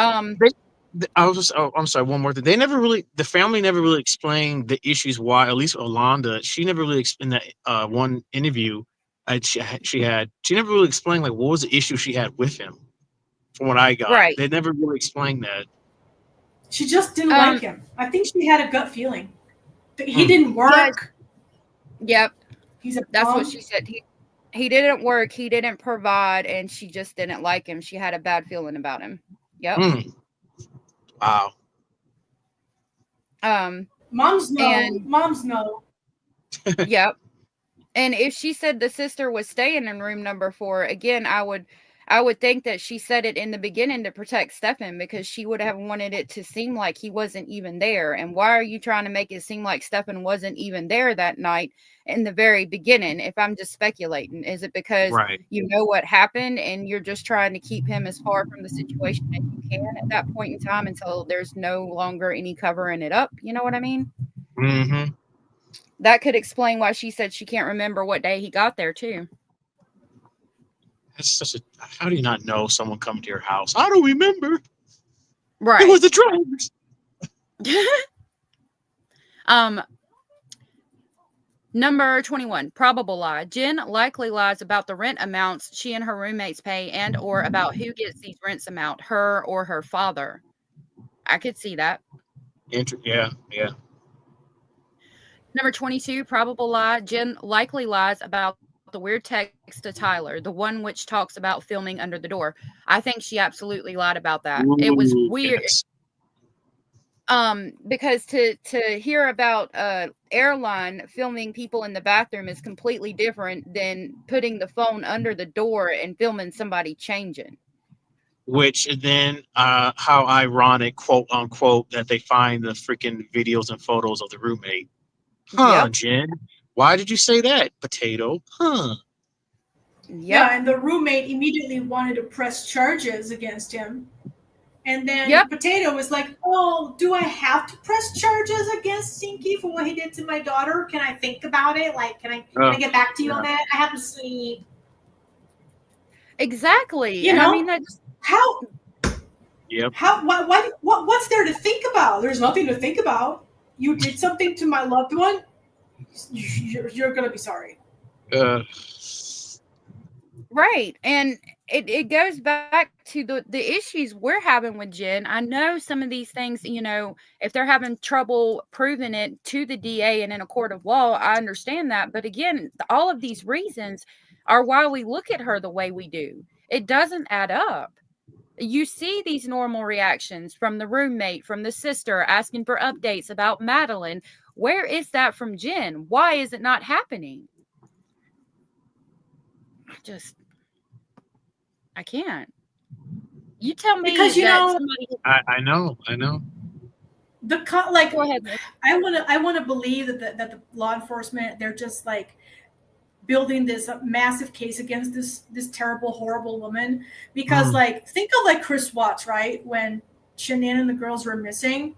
I was just, oh, I'm sorry, one more thing. The family never really explained the issues why, at least Alonda, she never really, in that one interview she never really explained, like, what was the issue she had with him, from what I got. Right. They never really explained that. She just didn't like Um him. I think she had a gut feeling. He Hmm. didn't yes, work. yep. He's a That's what bum. she said. He didn't work, he didn't provide, and she just didn't like him. She had a bad feeling about him. Yep. Hmm. Wow. Um Moms know. and Moms know. yep. And if she said the sister was staying in room number 4, again, I would think that she said it in the beginning to protect Stefan, because she would have wanted it to seem like he wasn't even there. And why are you trying to make it seem like Stefan wasn't even there that night in the very beginning? If I'm just speculating, is it because Right. you know what happened and you're just trying to keep him as far from the situation as you can at that point in time until there's no longer any covering it up? You know what I mean? Mm-hmm. That could explain why she said she can't remember what day he got there too. That's such a. How do you not know someone coming to your house? I don't remember. It Right. was the drugs. um Number 21, probable lie. Jen likely lies about the rent amounts she and her roommates pay, and or about who gets these rents amount, her or her father. I could see that. Yeah, yeah. Number 22, probable lie. Jen likely lies about the weird text to Tyler, the one which talks about filming under the door. I think she absolutely lied about that. It was Ooh, weird. yes. Because to hear about airline filming people in the bathroom is completely different than putting the phone under the door and filming somebody changing. Which then, how ironic, quote unquote, that they find the freaking videos and photos of the roommate. Huh, Yep. Jen? Why did you say that, potato? Huh? Yeah, Yep. and the roommate immediately wanted to press charges against him. And then Yep. Potato was like, "Oh, do I have to press charges against Stinky for what he did to my daughter? Can I think about it? Like, can I get back to you Yeah. on that? I have to sleep." Exactly. You And I know mean that just how Yep. what's there to think about? There's nothing to think about. You did something to my loved one. You're gonna be sorry. Uh, right. And it goes back to the issues we're having with Jen. I know some of these things, if they're having trouble proving it to the DA and in a court of law, I understand that. But again, all of these reasons are why we look at her the way we do. It doesn't add up. You see these normal reactions from the roommate, from the sister, asking for updates about Madeline. Where is that from Jen? Why is it not happening? I can't. You tell me Because, you that know, somebody. I know. like, Go ahead, Miss. I want to believe that the law enforcement, they're just like building this massive case against this terrible, horrible woman. Because, like, think of like Chris Watts, right? When Shanann and the girls were missing,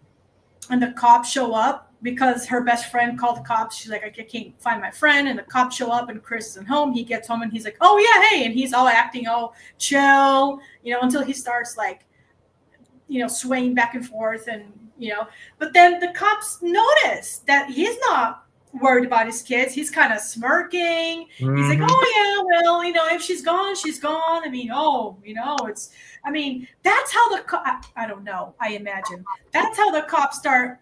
and the cops show up because her best friend called the cops. She's like, I can't find my friend. And the cops show up, and Chris isn't home. He gets home and he's like, oh yeah, hey. And he's all acting all chill, until he starts like, swaying back and forth, and but then the cops notice that he's not worried about his kids. He's kind of smirking. He's like, oh yeah, well, if she's gone, she's gone. I mean, that's how I don't know. I imagine that's how the cops start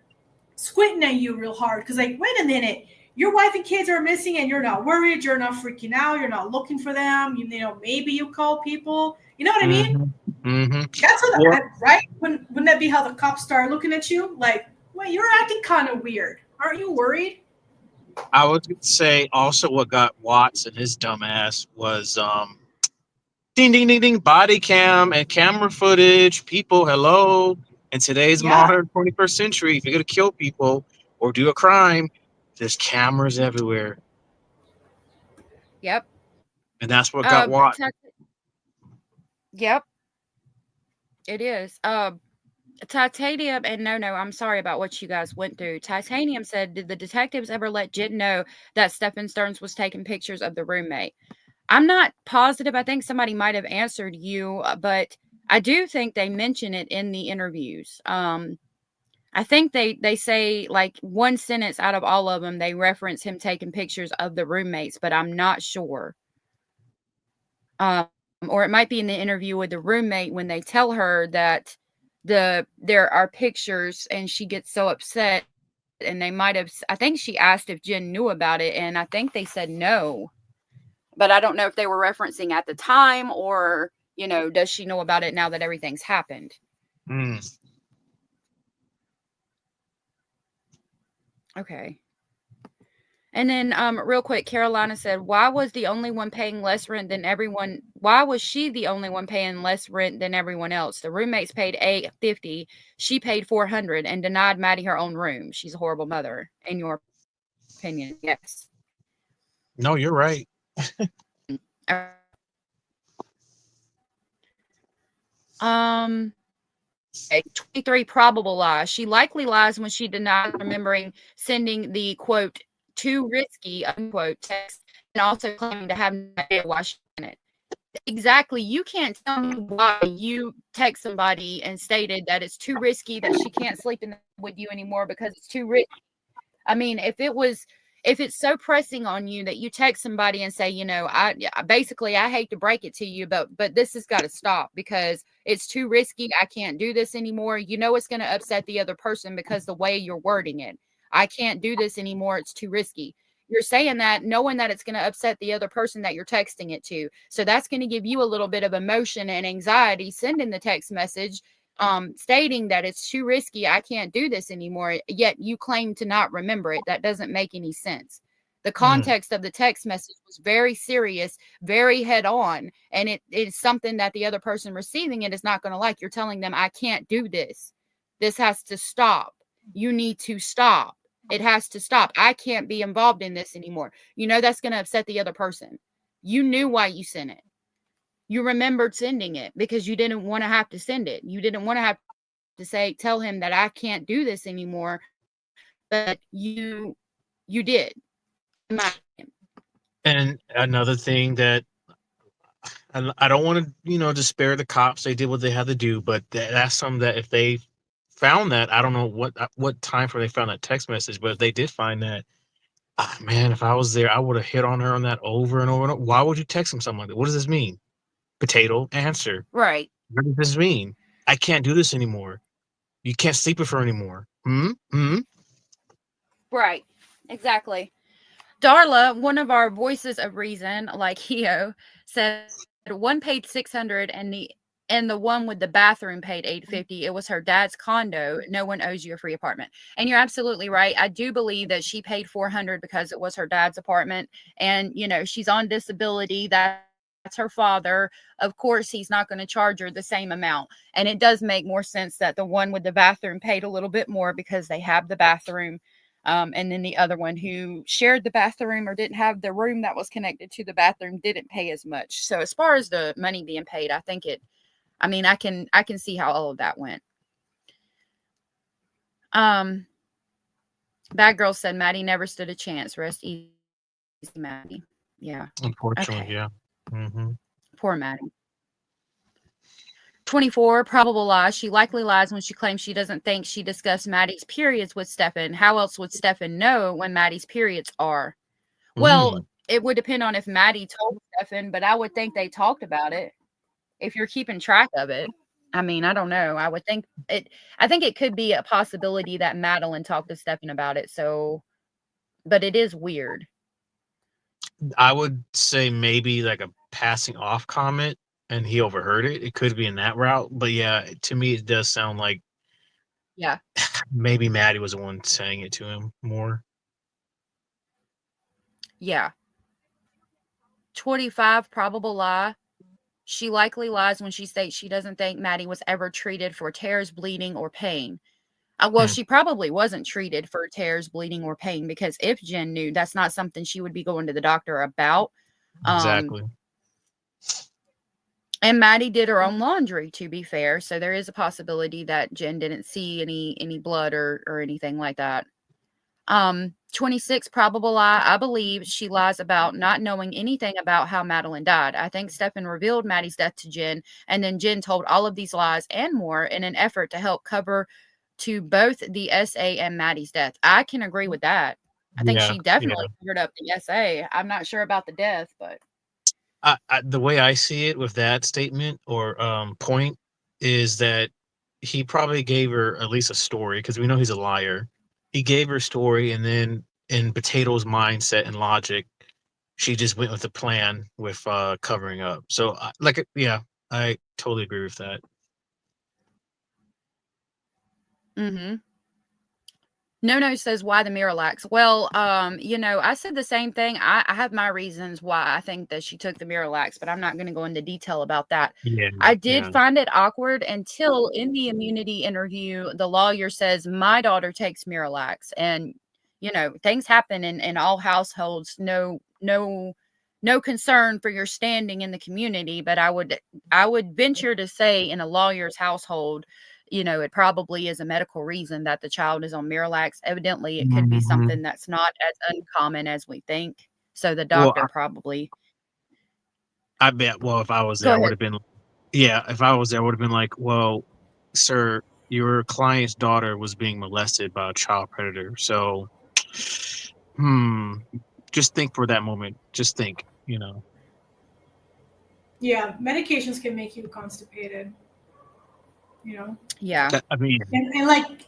squinting at you real hard. Because, like, wait a minute, your wife and kids are missing and you're not worried. You're not freaking out. You're not looking for them. Maybe you call people. You know what I mean? That's what right? Wouldn't that be how the cops start looking at you? Like, well, you're acting kind of weird. Aren't you worried? I was going to say also what got Watts and his dumbass was ding, ding, ding, ding, body cam and camera footage. People, hello. In today's modern 21st century, if you're going to kill people or do a crime, there's cameras everywhere. Yep. And that's what got Watts. Yep. It is. Titanium and No, I'm sorry about what you guys went through. Titanium said, did the detectives ever let Jen know that Stephen Stearns was taking pictures of the roommate? I'm not positive. I think somebody might have answered you, but I do think they mention it in the interviews. I think they say like one sentence out of all of them, they reference him taking pictures of the roommates, but I'm not sure. Or it might be in the interview with the roommate when they tell her that there are pictures and she gets so upset, and they might have, I think she asked if Jen knew about it, and I think they said no. But I don't know if they were referencing at the time or, does she know about it now that everything's happened? Okay. And then real quick, Carolina said, why was she the only one paying less rent than everyone else? The roommates paid $850. She paid $400 and denied Maddie her own room. She's a horrible mother, in your opinion. Yes. No, you're right. 23 probable lies. She likely lies when she denies remembering sending the quote too risky unquote text, and also claiming to have no idea why she sent it. Exactly. You can't tell me why you text somebody and stated that it's too risky, that she can't sleep with you anymore because it's too risky. I mean, if it's so pressing on you that you text somebody and say, I hate to break it to you, but this has got to stop because it's too risky. I can't do this anymore. It's going to upset the other person because the way you're wording it. I can't do this anymore. It's too risky. You're saying that knowing that it's going to upset the other person that you're texting it to. So that's going to give you a little bit of emotion and anxiety sending the text message stating that it's too risky. I can't do this anymore. Yet you claim to not remember it. That doesn't make any sense. The context of the text message was very serious, very head on. And it is something that the other person receiving it is not going to like. You're telling them, I can't do this. This has to stop. You need to stop. It has to stop. I can't be involved in this anymore. That's going to upset the other person. You knew why you sent it. You remembered sending it because you didn't want to have to send it. You didn't want to have to tell him that I can't do this anymore. But you did. And another thing that I don't want to, despair the cops. They did what they had to do, but that's something that if they found that, I don't know what time frame they found that text message, but if they did find that, man, if I was there, I would have hit on her on that over and over and over. Why would you text him something like that? What does this mean? Potato answer. Right. What does this mean? I can't do this anymore. You can't sleep with her anymore. Right. Exactly. Darla, one of our voices of reason, like Hio, said one paid $600 and the and the one with the bathroom paid $850. It was her dad's condo. No one owes you a free apartment. And you're absolutely right. I do believe that she paid $400 because it was her dad's apartment. And, you know, she's on disability. That's her father. Of course, he's not going to charge her the same amount. And it does make more sense that the one with the bathroom paid a little bit more because they have the bathroom. And then the other one who shared the bathroom or didn't have the room that was connected to the bathroom didn't pay as much. So as far as the money being paid, I think I mean, I can see how all of that went. Bad Girl said Maddie never stood a chance. Rest easy, Maddie. Yeah. Unfortunately, Okay. yeah. Mm-hmm. Poor Maddie. 24, probable lie. She likely lies when she claims she doesn't think she discussed Maddie's periods with Stefan. How else would Stefan know when Maddie's periods are? Well, it would depend on if Maddie told Stefan, but I would think they talked about it. If you're keeping track of it. I mean, I don't know. I think it could be a possibility that Madeline talked to Stefan about it. So, but it is weird. I would say maybe like a passing off comment and he overheard it. It could be in that route. But yeah, to me, it does sound like Yeah. maybe Maddie was the one saying it to him more. Yeah. 25, probable lie. She likely lies when she states she doesn't think Maddie was ever treated for tears, bleeding, or pain. Well, she probably wasn't treated for tears, bleeding, or pain because if Jen knew, that's not something she would be going to the doctor about. Exactly. And Maddie did her own laundry, to be fair. So there is a possibility that Jen didn't see any blood or anything like that. 26, probable lie. I believe she lies about not knowing anything about how Madeline died. I think Stefan revealed Maddie's death to Jen, and then Jen told all of these lies and more in an effort to help cover to both the SA and Maddie's death. I can agree with that. I think she definitely covered up the SA. I'm not sure about the death, but the way I see it with that statement or point is that he probably gave her at least a story because we know he's a liar. He gave her a story, and then in Potato's mindset and logic, she just went with the plan with covering up. So, I totally agree with that. mm-hmm. No says why the Miralax. Well, I said the same thing. I have my reasons why I think that she took the Miralax, but I'm not going to go into detail about that. Yeah, I did find it awkward until in the immunity interview, the lawyer says, my daughter takes Miralax. And, things happen in all households. No concern for your standing in the community, but I would venture to say in a lawyer's household, it probably is a medical reason that the child is on Miralax. Evidently, it could be something that's not as uncommon as we think. So the doctor probably. I bet. Well, if I was there, I would have been. Yeah, if I was there, I would have been like, "Well, sir, your client's daughter was being molested by a child predator. So, just think for that moment. Just think, Yeah, medications can make you constipated. Yeah. I mean,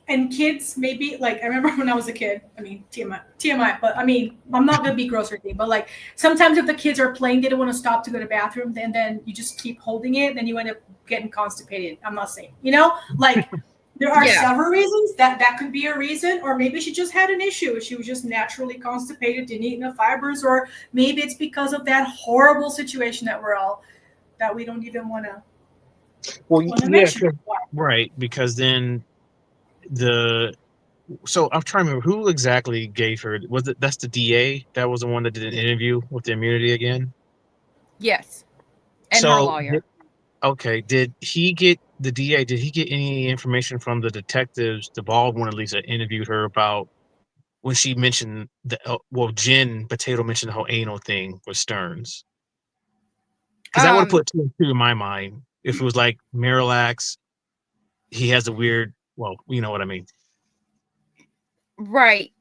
and kids maybe I remember when I was a kid. I mean TMI, but I mean I'm not gonna be gross or anything. But sometimes if the kids are playing, they don't want to stop to go to the bathroom, then you just keep holding it, then you end up getting constipated. I'm not saying, there are several reasons that could be a reason, or maybe she just had an issue. She was just naturally constipated, didn't eat enough fibers, or maybe it's because of that horrible situation that we don't even want to. Well, yeah, right. Because then so I'm trying to remember who exactly gave her. That's the DA? That was the one that did an interview with the immunity again? Yes. And her lawyer. Okay. Did he get the DA? Did he get any information from the detectives, the bald one at least, that interviewed her about when she mentioned Jen Potato mentioned the whole anal thing with Stearns? Because that would have put two and two in my mind. If it was like Miralax, he has a weird. Well, you know what I mean. Right.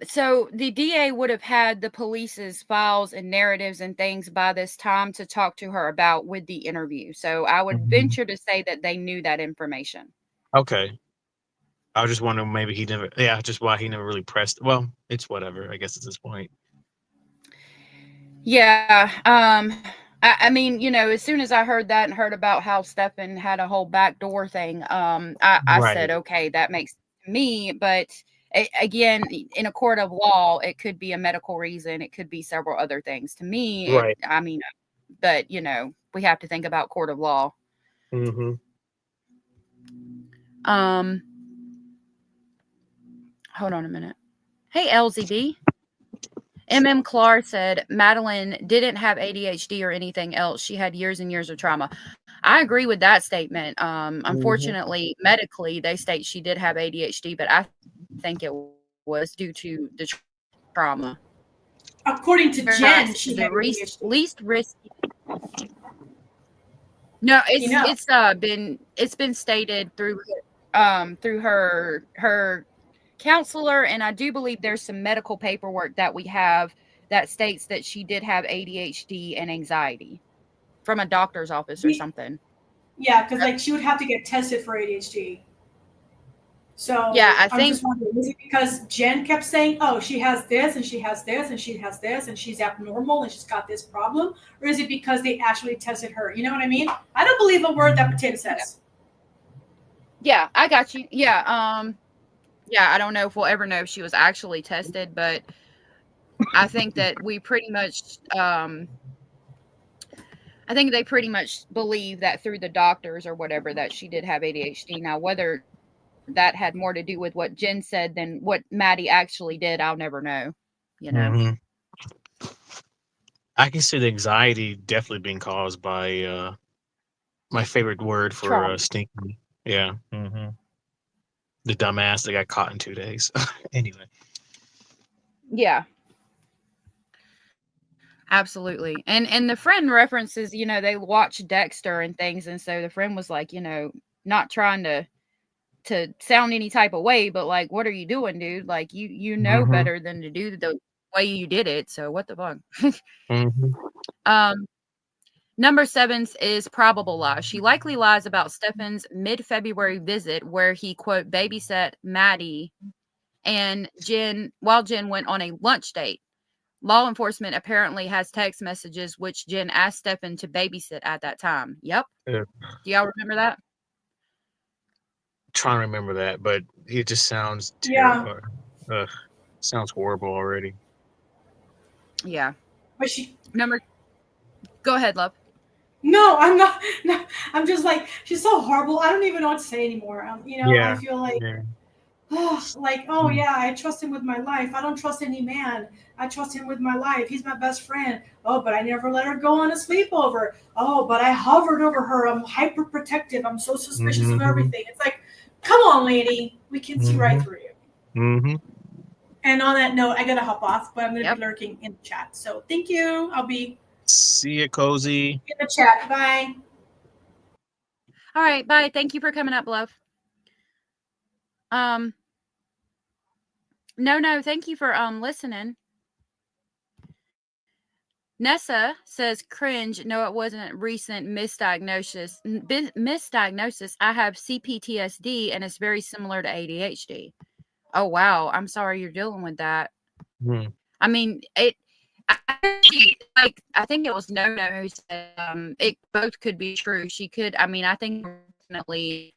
So the DA would have had the police's files and narratives and things by this time to talk to her about with the interview. So I would venture to say that they knew that information. Okay. I was just wondering maybe he never, just why he never really pressed. Well, it's whatever, I guess at this point. Yeah. I mean, as soon as I heard that and heard about how Stefan had a whole backdoor thing, I said, Right. okay, that makes sense to me. But again, in a court of law, it could be a medical reason. It could be several other things. To me, Right. I mean, but we have to think about court of law. Mm-hmm. Hold on a minute. Hey, LZB. MM Clark said Madeline didn't have ADHD or anything else. She had years and years of trauma. I agree with that statement. Unfortunately, medically, they state she did have ADHD, but I think it was due to the trauma. According to Jen, she The had ADHD. least risky. No, You know. it's been stated through her counselor, and I do believe there's some medical paperwork that we have that states that she did have ADHD and anxiety from a doctor's office or something. Yeah, because like she would have to get tested for ADHD. So yeah, I'm just wondering, is it because Jen kept saying, oh, she has this and she has this and she has this and she's abnormal and she's got this problem? Or is it because they actually tested her? You know what I mean? I don't believe a word that Potato says. Yeah, I got you. Yeah, I don't know if we'll ever know if she was actually tested, but I think that we pretty much I think they pretty much believe that through the doctors or whatever that she did have ADHD. Now, whether that had more to do with what Jen said than what Maddie actually did, I'll never know. I can see the anxiety definitely being caused by my favorite word for stinky. Yeah. Mm-hmm. The dumbass that got caught in 2 days. Anyway. Yeah. Absolutely. And the friend references, they watch Dexter and things, and so the friend was like, not trying to sound any type of way, but like, what are you doing, dude? Like you know better than to do the way you did it. So what the fuck? Number 7 is probable lies. She likely lies about Stefan's mid-February visit where he, quote, babysat Maddie and Jen while Jen went on a lunch date. Law enforcement apparently has text messages which Jen asked Stefan to babysit at that time. Yep. Yeah. Do y'all remember that? Trying to remember that, but it just sounds terrible. Yeah. Sounds horrible already. Yeah. But Go ahead, love. No, I'm not. No, I'm just like, she's so horrible. I don't even know what to say anymore. I feel like, I trust him with my life. I don't trust any man. I trust him with my life. He's my best friend. Oh, but I never let her go on a sleepover. Oh, but I hovered over her. I'm hyper protective. I'm so suspicious of everything. It's like, come on, lady. We can see right through you. And on that note, I gotta hop off, but I'm gonna be lurking in the chat. So thank you. I'll be. See you, Cozy. In the chat. Bye. All right. Bye. Thank you for coming up, love. No. Thank you for listening. Nessa says, cringe. No, it wasn't recent misdiagnosis. Misdiagnosis. I have CPTSD, and it's very similar to ADHD. Oh, wow. I'm sorry you're dealing with that. I mean, I think it was No who said it both could be true. She could, I think definitely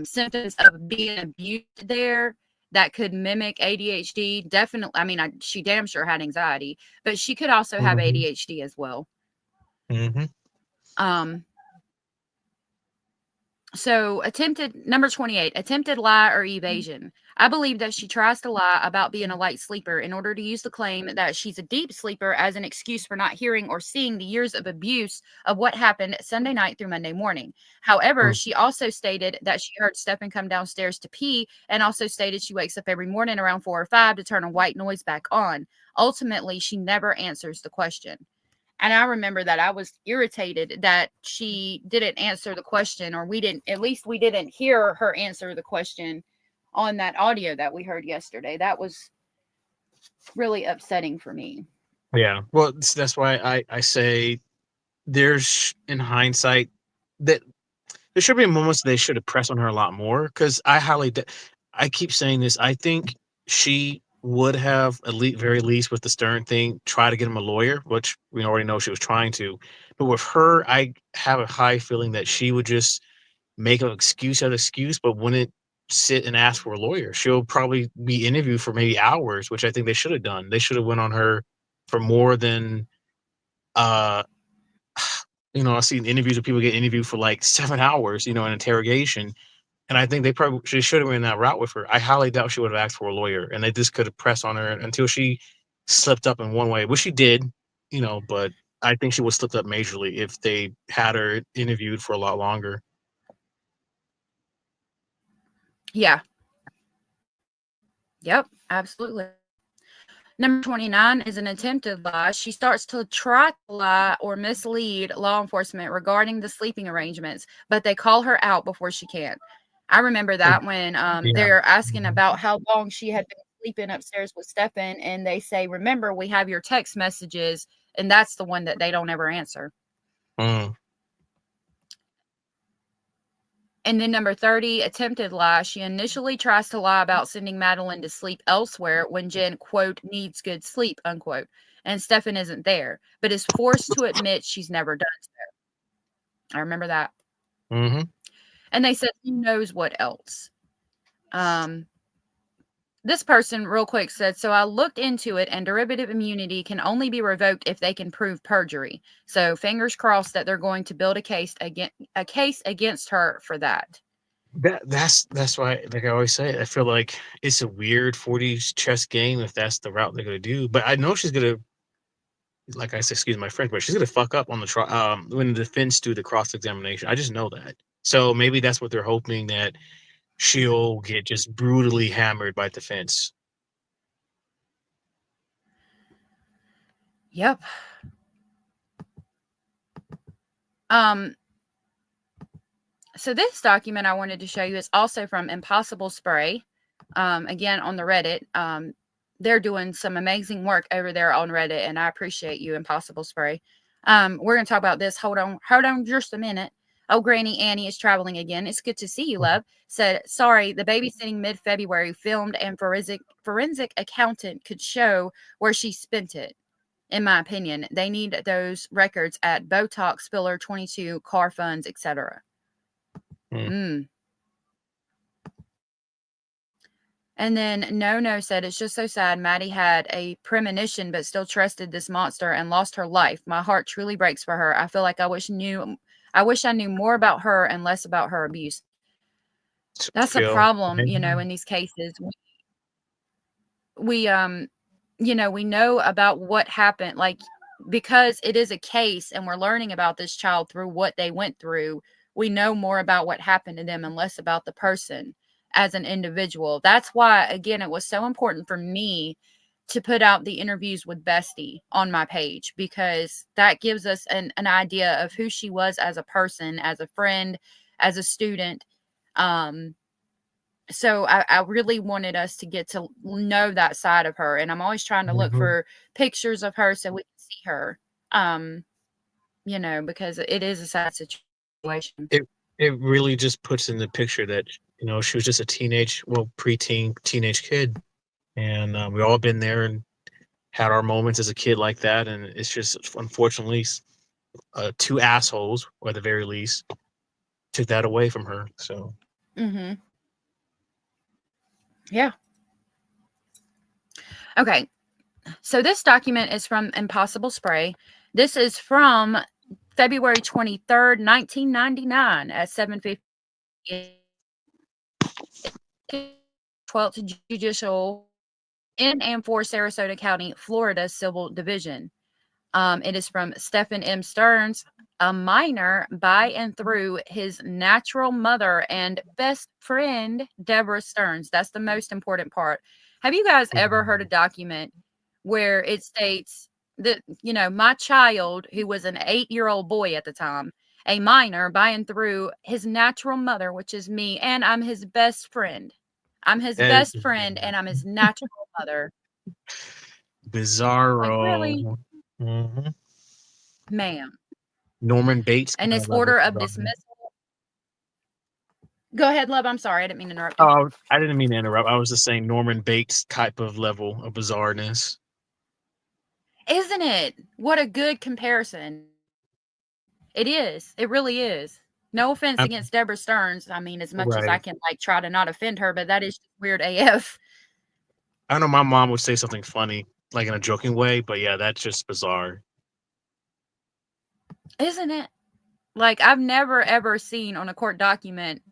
symptoms of being abused there that could mimic ADHD. Definitely, she damn sure had anxiety, but she could also have ADHD as well. So number 28, attempted lie or evasion. I believe that she tries to lie about being a light sleeper in order to use the claim that she's a deep sleeper as an excuse for not hearing or seeing the years of abuse of what happened Sunday night through Monday morning. However, she also stated that she heard Stefan come downstairs to pee, and also stated she wakes up every morning around 4 or 5 to turn a white noise back on. Ultimately, she never answers the question. And I remember that I was irritated that she didn't answer the question, or we didn't hear her answer the question on that audio that we heard yesterday. That was really upsetting for me. Yeah. Well, that's why I say there's, in hindsight, that there should be moments they should have pressed on her a lot more, because I keep saying this. I think she would have at least, very least with the Stern thing, try to get him a lawyer, which we already know she was trying to. But with her, I have a high feeling that she would just make an excuse out of excuse, but wouldn't sit and ask for a lawyer. She'll probably be interviewed for maybe hours, which I think they should have done. They should have went on her for more than uh I've seen interviews of people get interviewed for like 7 hours, an interrogation. And I think they probably should have went that route with her. I highly doubt she would have asked for a lawyer, and they just could have pressed on her until she slipped up in one way, which she did, but I think she would have slipped up majorly if they had her interviewed for a lot longer. Yeah. Yep, absolutely. Number 29 is an attempted lie. She starts to try to lie or mislead law enforcement regarding the sleeping arrangements, but they call her out before she can. I remember that when they're asking about how long she had been sleeping upstairs with Stefan, and they say, remember, we have your text messages, and that's the one that they don't ever answer. Mm. And then number 30, attempted lie. She initially tries to lie about sending Madeline to sleep elsewhere when Jen, quote, needs good sleep, unquote. And Stefan isn't there, but is forced to admit she's never done so. I remember that. Mm-hmm. And they said, who knows what else? This person, real quick, said, so I looked into it, and derivative immunity can only be revoked if they can prove perjury. So fingers crossed that they're going to build a case against her for that. That's why, like I always say, I feel like it's a weird 40s chess game if that's the route they're gonna do. But I know she's gonna, like I said, excuse my French, but she's gonna fuck up on the trial when the defense do the cross examination. I just know that. So maybe that's what they're hoping, that she'll get just brutally hammered by defense. Yep. So this document I wanted to show you is also from Impossible Spray. Again, on the Reddit. They're doing some amazing work over there on Reddit, and I appreciate you, Impossible Spray. We're going to talk about this. Hold on just a minute. Oh, Granny Annie is traveling again. It's good to see you, love. Said, sorry, the babysitting mid-February filmed and forensic accountant could show where she spent it. In my opinion, they need those records at Botox, Filler 22, car funds, etc. And then No said, it's just so sad. Maddie had a premonition, but still trusted this monster and lost her life. My heart truly breaks for her. I feel like I wish I knew more about her and less about her abuse. That's a problem, in these cases. We know about what happened, like, because it is a case and we're learning about this child through what they went through. We know more about what happened to them and less about the person as an individual. That's why, again, it was so important for me to put out the interviews with Bestie on my page, because that gives us an idea of who she was as a person, as a friend, as a student. So I really wanted us to get to know that side of her. And I'm always trying to look for pictures of her so we can see her, because it is a sad situation. It really just puts in the picture that, she was just a preteen, teenage kid. And we all been there and had our moments as a kid like that. And it's just, unfortunately, two assholes, or at the very least, took that away from her. So. Yeah. Okay. So this document is from Impossible Spray. This is from February 23rd, 1999 at 7:50. 12th Judicial in and for Sarasota County, Florida Civil Division. It is from Stephen M. Stearns, a minor by and through his natural mother and best friend, Deborah Stearns. That's the most important part. Have you guys ever heard a document where it states that, my child, who was an 8-year-old boy at the time, a minor by and through his natural mother, which is me, and I'm his best friend. I'm his best friend, and I'm his natural mother. Bizarro. Like, really? Ma'am. Norman Bates. And this order of dismissal. Go ahead, love. I'm sorry. I didn't mean to interrupt you. Oh, I didn't mean to interrupt. I was just saying Norman Bates type of level of bizarreness. Isn't it? What a good comparison. It is. It really is. No offense I'm, against Deborah Stearns. I mean, as much as I right. can like try to not offend her, but that is weird AF. I know my mom would say something funny, like in a joking way, but yeah, that's just bizarre. Isn't it? Like, I've never ever seen on a court document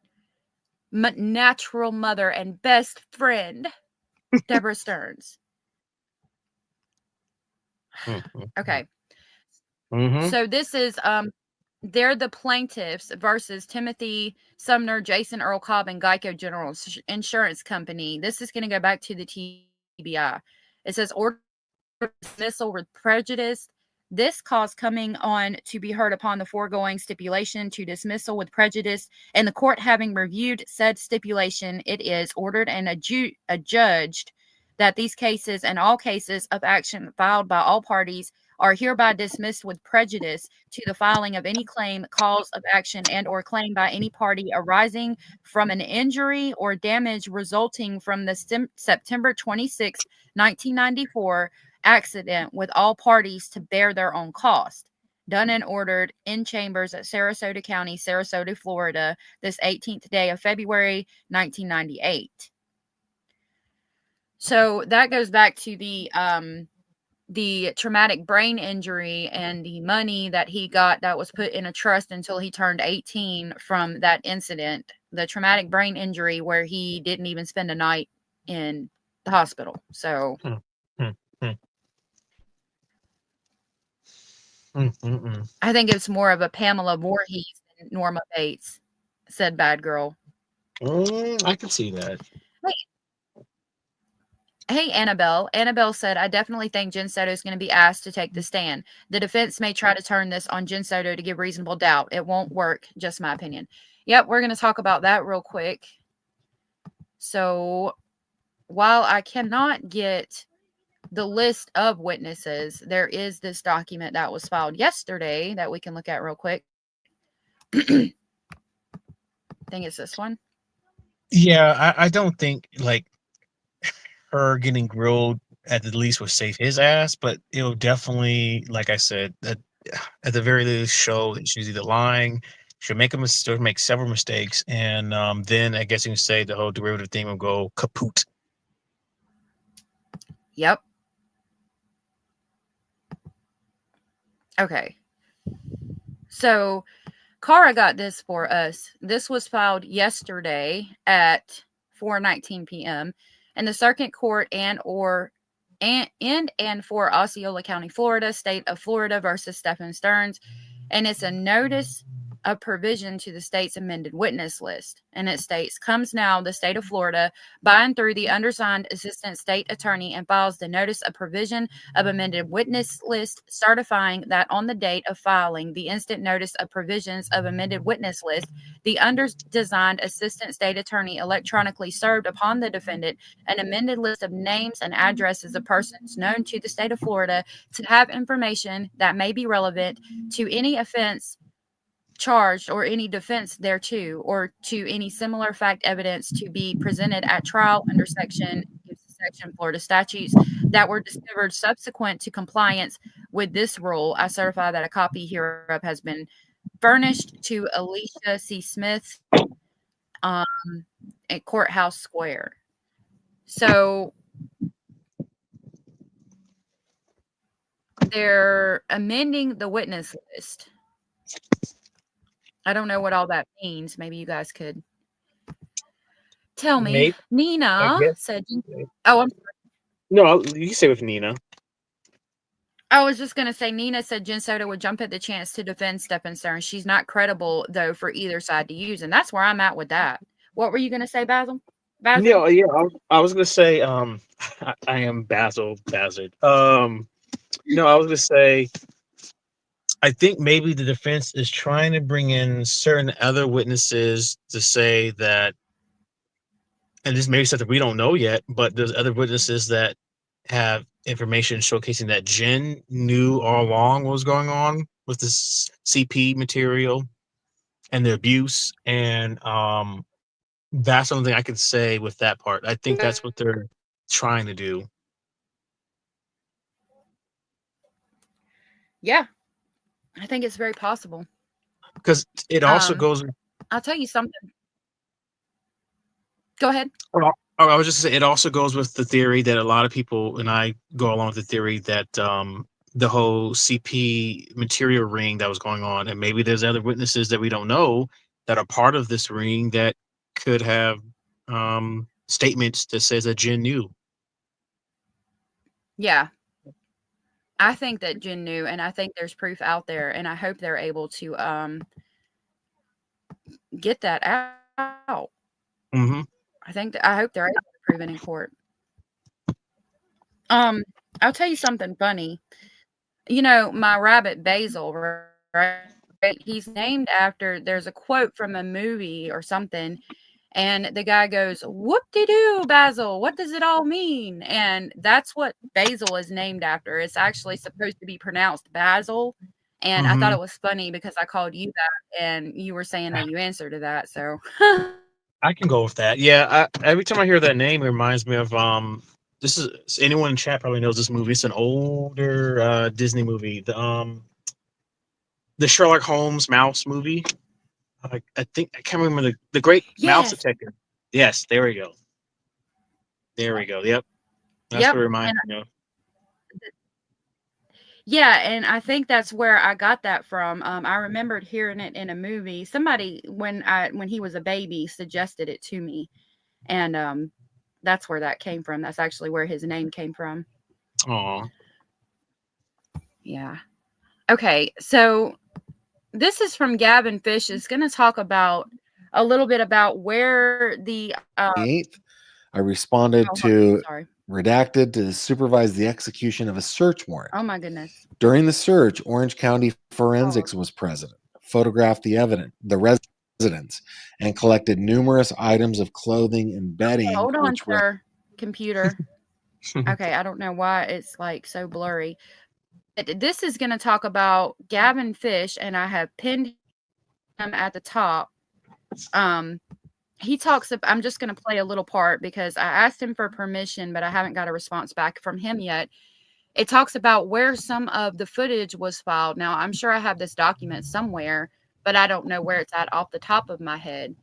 natural mother and best friend Deborah Stearns. Mm-hmm. Okay. Mm-hmm. So this is they're the plaintiffs versus Timothy Sumner, Jason Earl Cobb, and Geico General Insurance Company. This is going to go back to the TBI. It says order dismissal with prejudice. This cause coming on to be heard upon the foregoing stipulation to dismissal with prejudice, and the court having reviewed said stipulation, it is ordered and adjudged that these cases and all cases of action filed by all parties are hereby dismissed with prejudice to the filing of any claim, cause of action, and or claim by any party arising from an injury or damage resulting from the September 26, 1994 accident, with all parties to bear their own cost. Done and ordered in chambers at Sarasota County, Sarasota, Florida, this 18th day of February, 1998. So that goes back to the traumatic brain injury and the money that he got that was put in a trust until he turned 18 from that incident. The traumatic brain injury where he didn't even spend a night in the hospital. So I think it's more of a Pamela Voorhees than Norma Bates, said Bad Girl. I can see that. Hey, Annabelle. Annabelle said, I definitely think Jen Soto is going to be asked to take the stand. The defense may try to turn this on Jen Soto to give reasonable doubt. It won't work. Just my opinion. Yep, we're going to talk about that real quick. So while I cannot get the list of witnesses, there is this document that was filed yesterday that we can look at real quick. I think it's this one. Yeah, I don't think like her getting grilled at the least would save his ass, but it'll definitely, like I said, that at the very least show that she's either lying, she'll make a mistake, make several mistakes, and then I guess you can say the whole derivative thing will go kaput. Yep. Okay. So Cara got this for us. This was filed yesterday at 4:19 p.m. in the Circuit Court and for Osceola County, Florida, State of Florida versus Stephen Stearns, and it's a notice of provision to the state's amended witness list. And it states, comes now the state of Florida by and through the undersigned assistant state attorney and files the notice of provision of amended witness list, certifying that on the date of filing the instant notice of provisions of amended witness list, the undersigned assistant state attorney electronically served upon the defendant an amended list of names and addresses of persons known to the state of Florida to have information that may be relevant to any offense charged or any defense thereto, or to any similar fact evidence to be presented at trial under section Florida statutes that were discovered subsequent to compliance with this rule. I certify that a copy hereof has been furnished to Alicia C. Smith at Courthouse Square. So they're amending the witness list. I don't know what all that means. Maybe you guys could tell me. Maybe, Nina said, "Oh, no, you can say with Nina." I was just gonna say, Nina said Jen Soto would jump at the chance to defend Stephen Stearns. She's not credible though for either side to use, and that's where I'm at with that. What were you gonna say, Basil? Yeah. I was gonna say, I am Basil Bazzard. No, I was gonna say, I think maybe the defense is trying to bring in certain other witnesses to say that, and this may be something we don't know yet, but there's other witnesses that have information showcasing that Jen knew all along what was going on with this CP material and the abuse, and That's something I can say with that part. I think that's what they're trying to do. Yeah, I think it's very possible. Because it also Um, goes. I'll tell you something. Go ahead. Well, I was just saying, it also goes with the theory that a lot of people, and I go along with the theory that the whole CP material ring that was going on, and maybe there's other witnesses that we don't know that are part of this ring that could have statements that says that Jin knew. Yeah, I think that Jin knew, and I think there's proof out there, and I hope they're able to get that out. Mm-hmm. I hope they're able to prove it in court. I'll tell you something funny. You know, my rabbit Basil, right? He's named after. There's a quote from a movie or something, and the guy goes, "Whoop-de-doo, Basil. What does it all mean?" And that's what Basil is named after. It's actually supposed to be pronounced Basil. And I thought Mm-hmm. it was funny because I called you that, and you were saying that you answered to that. So, I can go with that. Yeah, every time I hear that name, it reminds me of This is anyone in chat probably knows this movie. It's an older Disney movie. The Sherlock Holmes mouse movie. I think I can't remember the Great Mouse yes, Detective. Yes, there we go. There we go. Yep, that's yep. what it reminds me of. Yeah, and I think that's where I got that from. I remembered hearing it in a movie. Somebody when he was a baby suggested it to me, and that's where that came from. That's actually where his name came from. Aw. Yeah. Okay, so this is from Gavin Fish. Is going to talk about a little bit about where the 8th, I responded oh, to sorry. redacted to supervise the execution of a search warrant. Oh my goodness. During the search, Orange County Oh. Forensics was present, photographed the residence, and collected numerous items of clothing and bedding, Hold on, which sir. Computer. Okay, I don't know why it's like so blurry. This is going to talk about Gavin Fish, and I have pinned him at the top. He talks about, I'm just going to play a little part because I asked him for permission, but I haven't got a response back from him yet. It talks about where some of the footage was filed. Now, I'm sure I have this document somewhere, but I don't know where it's at off the top of my head.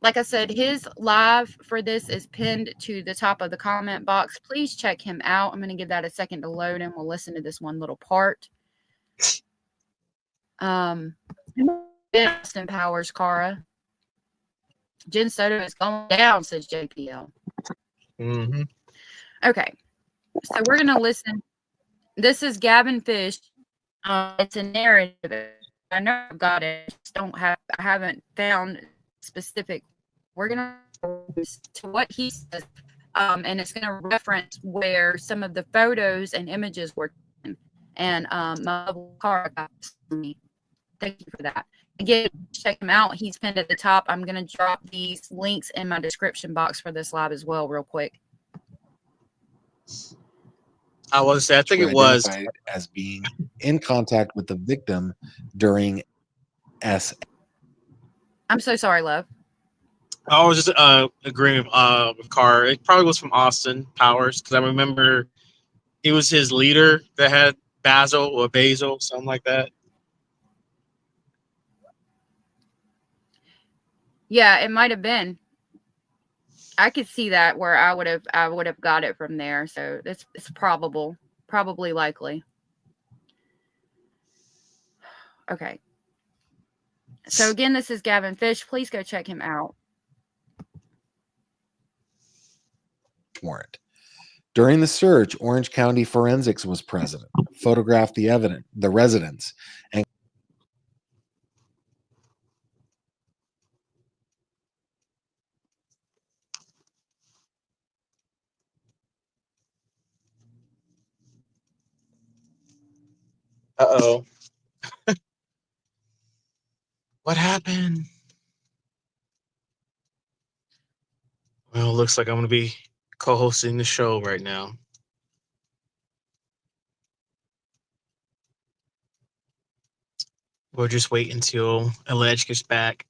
Like I said, his live for this is pinned to the top of the comment box. Please check him out. I'm going to give that a second to load, and we'll listen to this one little part. Austin Powers, Cara. Jen Soto is going down, says JPL. Mm-hmm. Okay, so we're going to listen. This is Gavin Fish. It's a narrative. I know I've got it. I haven't found specific. We're gonna to what he says, and it's gonna reference where some of the photos and images were taken. And my car got me. Thank you for that. Again, check him out. He's pinned at the top. I'm gonna drop these links in my description box for this live as well, real quick. I was say I think it were was identified as being in contact with the victim during S. I'm so sorry, love. I was just agreeing with Carr. It probably was from Austin Powers because I remember it was his leader that had Basil, something like that. Yeah, it might have been. I could see that where I would have got it from there. So it's probably likely. Okay. So again, this is Gavin Fish. Please go check him out. Warrant. During the search, Orange County Forensics was present, photographed the residence, and Uh-oh. What happened? Well, looks like I'm going to be co-hosting the show right now. We'll just wait until Alleged gets back.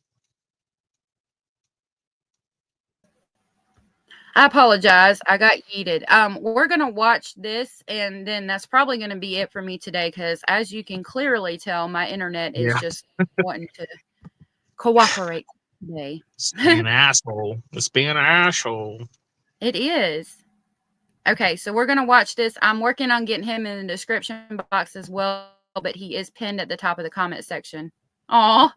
I apologize. I got yeeted. We're gonna watch this, and then that's probably gonna be it for me today. Because as you can clearly tell, my internet is Yeah. just wanting to cooperate today. Just being an asshole. Just being an asshole. It is. Okay, so we're gonna watch this. I'm working on getting him in the description box as well, but he is pinned at the top of the comment section. Aw.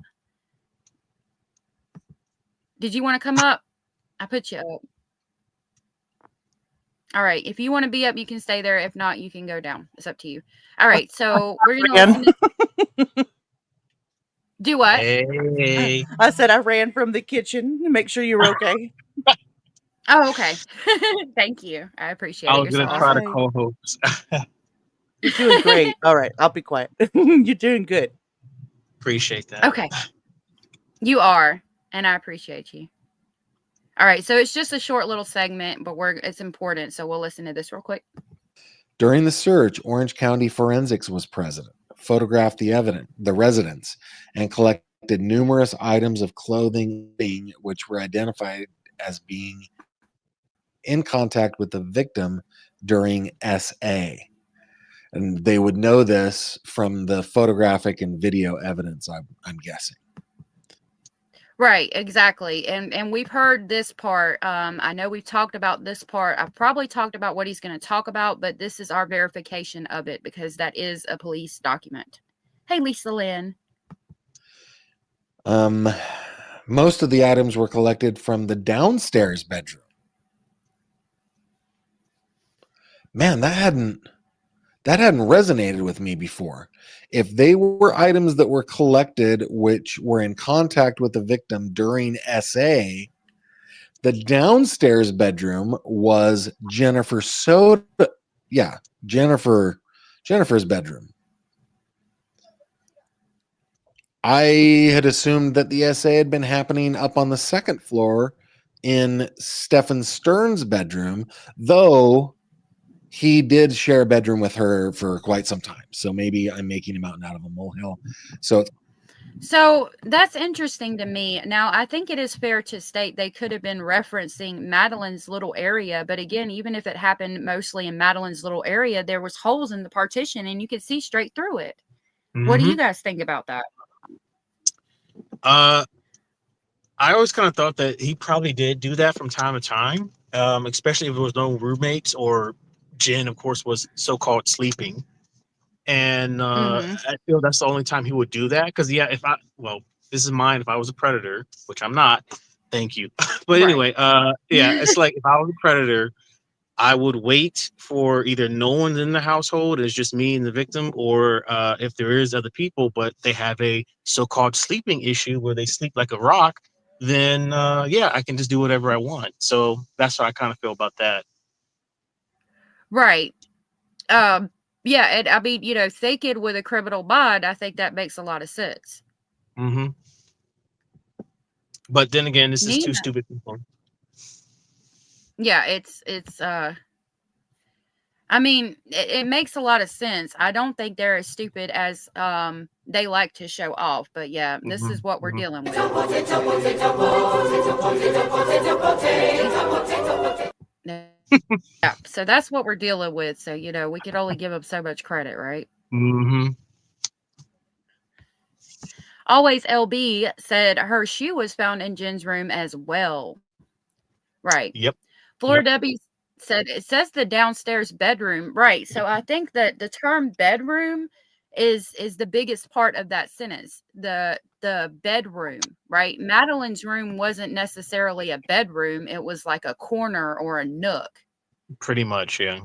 Did you want to come up? I put you up. All right. If you want to be up, you can stay there. If not, you can go down. It's up to you. All right. So we're gonna listen to... Do what? Hey. I said I ran from the kitchen to make sure you were okay. Oh, okay. Thank you. I appreciate I it. was You're so gonna try to awesome. co-host. You're doing great. All right, I'll be quiet. You're doing good. Appreciate that. Okay. You are, and I appreciate you. All right. So it's just a short little segment, but it's important. So we'll listen to this real quick. During the search, Orange County Forensics was present, photographed the residents, and collected numerous items of clothing which were identified as being in contact with the victim during SA. And they would know this from the photographic and video evidence, I'm guessing. Right, exactly. And we've heard this part. I know we've talked about this part. I've probably talked about what he's going to talk about, but this is our verification of it because that is a police document. Hey, Lisa Lynn. Most of the items were collected from the downstairs bedroom. Man, that hadn't resonated with me before. If they were items that were collected which were in contact with the victim during SA, the downstairs bedroom was Jennifer's bedroom. I had assumed that the SA had been happening up on the second floor in Stephen Stern's bedroom, though he did share a bedroom with her for quite some time. So maybe I'm making a mountain out of a molehill. So that's interesting to me. Now, I think it is fair to state they could have been referencing Madeline's little area. But again, even if it happened mostly in Madeline's little area, there was holes in the partition and you could see straight through it. Mm-hmm. What do you guys think about that? I always kind of thought that he probably did do that from time to time, especially if there was no roommates or Jen, of course, was so-called sleeping. And I feel that's the only time he would do that. Because, this is mine. If I was a predator, which I'm not, thank you. But anyway, it's like if I was a predator, I would wait for either no one's in the household, it's just me and the victim, or if there is other people, but they have a so-called sleeping issue where they sleep like a rock, then I can just do whatever I want. So that's how I kind of feel about that. Right. I mean, naked with a criminal mind, I think that makes a lot of sense. Mm-hmm. But then again, this is two stupid people. Yeah, I mean, it makes a lot of sense. I don't think they're as stupid as they like to show off. But yeah, this is what we're dealing with. Yeah, so that's what we're dealing with. So, we could only give them so much credit, right? Mm-hmm. Always LB said her shoe was found in Jen's room as well. Right. Yep. Flora W said it says the downstairs bedroom. Right. So I think that the term bedroom is the biggest part of that sentence. The bedroom, right? Madeline's room wasn't necessarily a bedroom. It was like a corner or a nook. Pretty much, yeah.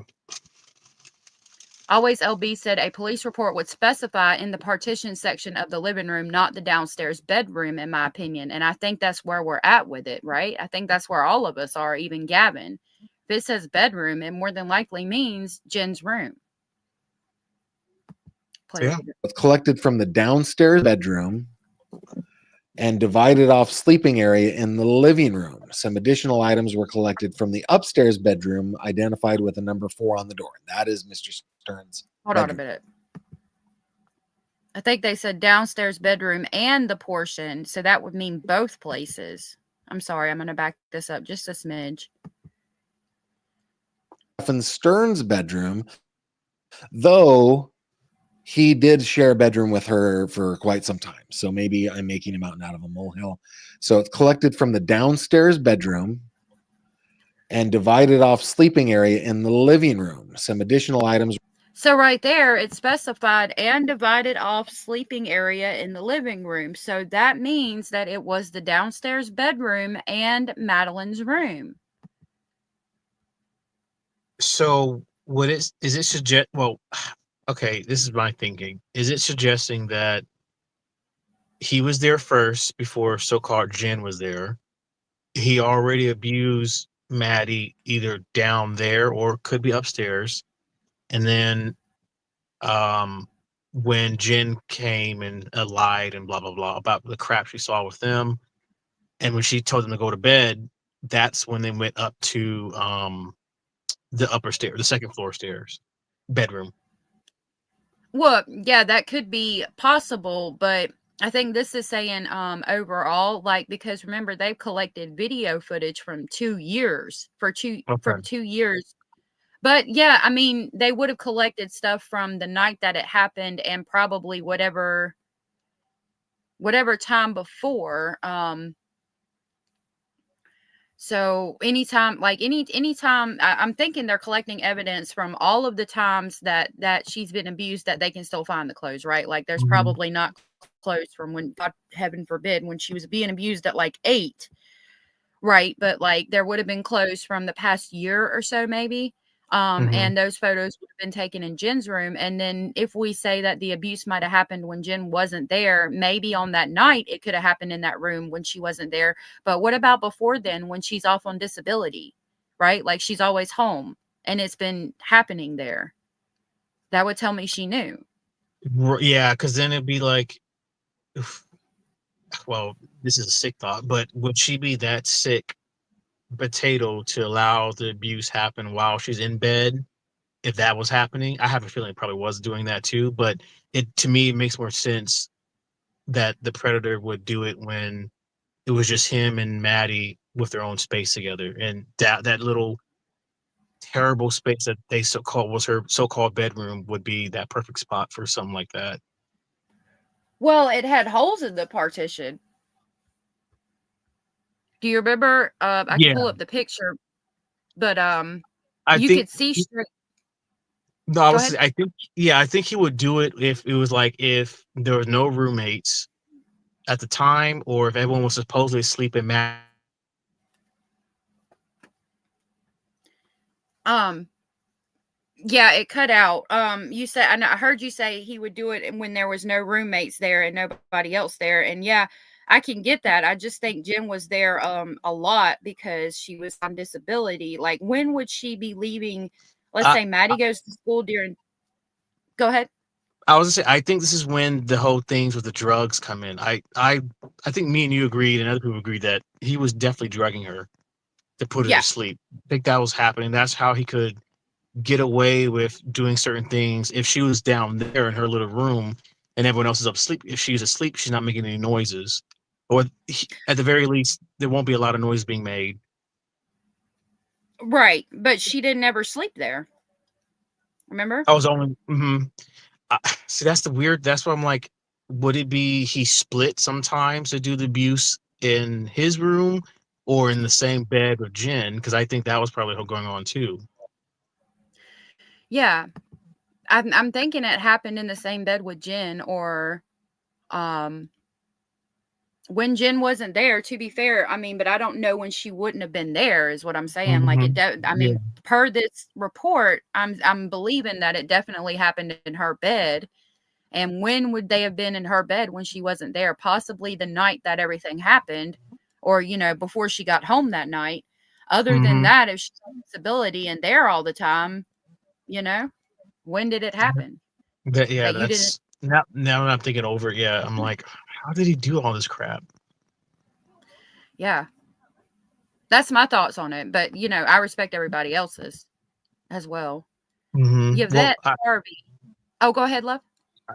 Always LB said a police report would specify in the partition section of the living room, not the downstairs bedroom, in my opinion. And I think that's where we're at with it, right? I think that's where all of us are, even Gavin. If it says bedroom, it more than likely means Jen's room. Yeah. It's collected from the downstairs bedroom and divided off sleeping area in the living room. Some additional items were collected from the upstairs bedroom, identified with a number 4 on the door. That is Mr. Stern's Hold on a minute. I think they said downstairs bedroom and the portion, so that would mean both places. I'm sorry, I'm going to back this up just a smidge. Stern's bedroom, though he did share a bedroom with her for quite some time. So maybe I'm making a mountain out of a molehill. So it's collected from the downstairs bedroom and divided off sleeping area in the living room. Some additional items. So right there, it's specified and divided off sleeping area in the living room. So that means that it was the downstairs bedroom and Madeline's room. So what is it suggest? Well, okay, this is my thinking. Is it suggesting that he was there first before so-called Jen was there? He already abused Maddie either down there or could be upstairs, and then when Jen came and lied and blah blah blah about the crap she saw with them, and when she told them to go to bed, that's when they went up to the upper stair, the second floor stairs, bedroom. Well, yeah, that could be possible, but I think this is saying overall, like, because remember they've collected video footage from 2 years from 2 years. But yeah, I mean, they would have collected stuff from the night that it happened and probably whatever time before. So anytime, like anytime, I'm thinking they're collecting evidence from all of the times that she's been abused, that they can still find the clothes, right? Like there's probably not clothes from when, God, heaven forbid, when she was being abused at like 8, right? But like there would have been clothes from the past year or so, maybe. And those photos would have been taken in Jen's room. And then if we say that the abuse might have happened when Jen wasn't there, maybe on that night it could have happened in that room when she wasn't there. But what about before then, when she's off on disability, right? Like she's always home and it's been happening there. That would tell me she knew. Yeah, because then it'd be like, well, this is a sick thought, but would she be that sick potato to allow the abuse happen while she's in bed? If that was happening, I have a feeling it probably was doing that too. But to me, it makes more sense that the predator would do it when it was just him and Maddie with their own space together, and that little terrible space that they so-called was her so-called bedroom would be that perfect spot for something like that. Well, it had holes in the partition. Do you remember? I can Yeah, pull up the picture, but I you think could see straight. no, I Go was ahead. I think yeah, I think he would do it if it was like if there was no roommates at the time, or if everyone was supposedly sleeping. Yeah, it cut out. You said, and I heard you say he would do it when there was no roommates there and nobody else there. And yeah, I can get that. I just think Jen was there a lot because she was on disability. Like, when would she be leaving? Let's I, say Maddie goes to school during. Go ahead. I was gonna say, I think this is when the whole things with the drugs come in. I think me and you agreed, and other people agreed that he was definitely drugging her to put her to Yeah. sleep. I think that was happening. That's how he could get away with doing certain things. If she was down there in her little room and everyone else is asleep, if she's asleep, she's not making any noises, or at the very least, there won't be a lot of noise being made. Right. But she didn't ever sleep there. Remember? I was only. See, that's the weird. That's why I'm like, would it be he split sometimes to do the abuse in his room or in the same bed with Jen? Because I think that was probably going on too. Yeah. I'm thinking it happened in the same bed with Jen, or um when Jen wasn't there, to be fair. I mean, but I don't know when she wouldn't have been there, is what I'm saying. Like I Yeah. mean, per this report, I'm believing that it definitely happened in her bed. And when would they have been in her bed when she wasn't there? Possibly the night that everything happened, or before she got home that night. Other than Mm-hmm. that, if she's on disability and there all the time, when did it happen? Yeah, That you didn't. that's now that I'm thinking over it, yeah, I'm like, how did he do all this crap? Yeah. That's my thoughts on it, but I respect everybody else's as well. Well, Yvette Harvey. Oh, go ahead, love.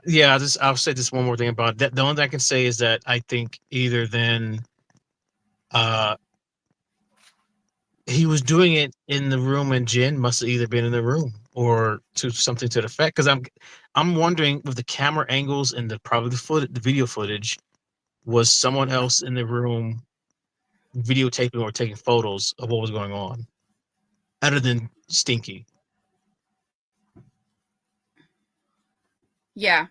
yeah, I'll say this one more thing about that. The only thing I can say is that I think either then, uh, he was doing it in the room, and Jen must have either been in the room or to something to the effect. Because I'm wondering with the camera angles and the video footage, was someone else in the room videotaping or taking photos of what was going on, other than Stinky? Yeah.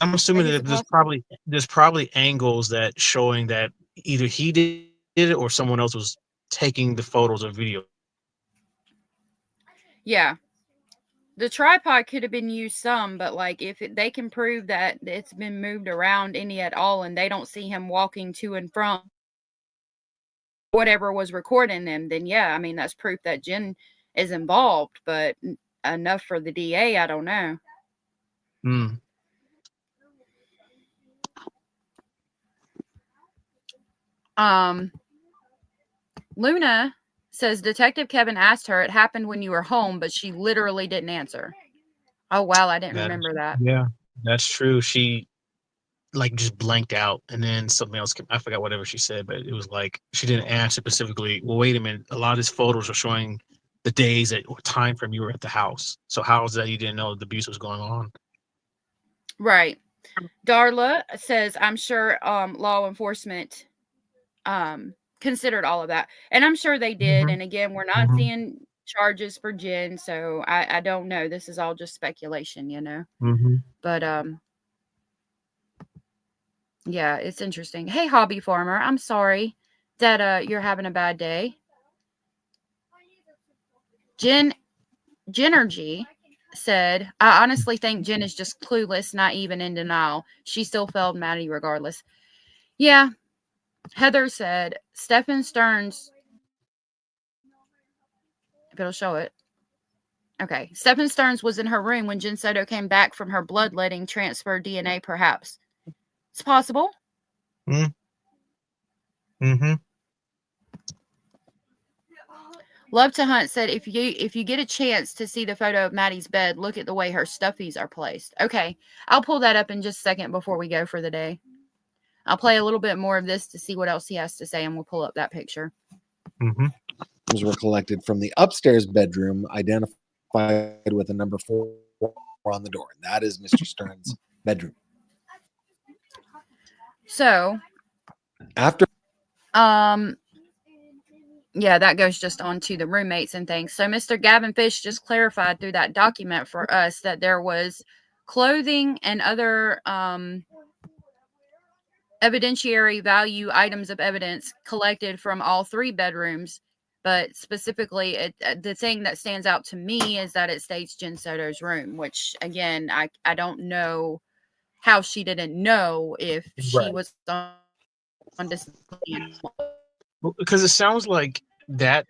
I'm assuming Like, it's that possible. there's probably angles that showing that either he did it or someone else was taking the photos or video. Yeah. The tripod could have been used some, but like if they can prove that it's been moved around any at all and they don't see him walking to and from whatever was recording them, then yeah, I mean, that's proof that Jen is involved, but enough for the DA, I don't know. Mm. Luna says Detective Kevin asked her, it happened when you were home, but she literally didn't answer. Oh, wow. I didn't remember that. Yeah, that's true. She like just blanked out, and then something else came, I forgot whatever she said, but it was like she didn't answer specifically. Well, wait a minute. A lot of these photos are showing the days or time frame you were at the house. So how is that you didn't know the abuse was going on? Right. Darla says, I'm sure law enforcement considered all of that. And I'm sure they did. Mhm. And again, we're not Mhm. seeing charges for Jen, so I don't know. This is all just speculation, you know. Mhm. But yeah, it's interesting. Hey, hobby farmer, I'm sorry that you're having a bad day. Jenergy said, I honestly think Jen is just clueless, not even in denial. She still failed Maddie regardless. Yeah. Heather said, Stephen Stearns, if it'll show it. Okay. Stephen Stearns was in her room when Jen Soto came back from her bloodletting transfer DNA, perhaps. It's possible. Mm. Mhm. Love to Hunt said, if you get a chance to see the photo of Maddie's bed, look at the way her stuffies are placed. Okay. I'll pull that up in just a second before we go for the day. I'll play a little bit more of this to see what else he has to say, and we'll pull up that picture. Mhm. Were collected from the upstairs bedroom, identified with a number 4 on the door. That is Mr. Stern's bedroom. So, After yeah, that goes just on to the roommates and things. So Mr. Gavin Fish just clarified through that document for us that there was clothing and other evidentiary value items of evidence collected from all 3 bedrooms. But specifically, the thing that stands out to me is that it states Jen Soto's room, which, again, I don't know how she didn't know if she Right. was on display. Because it sounds like that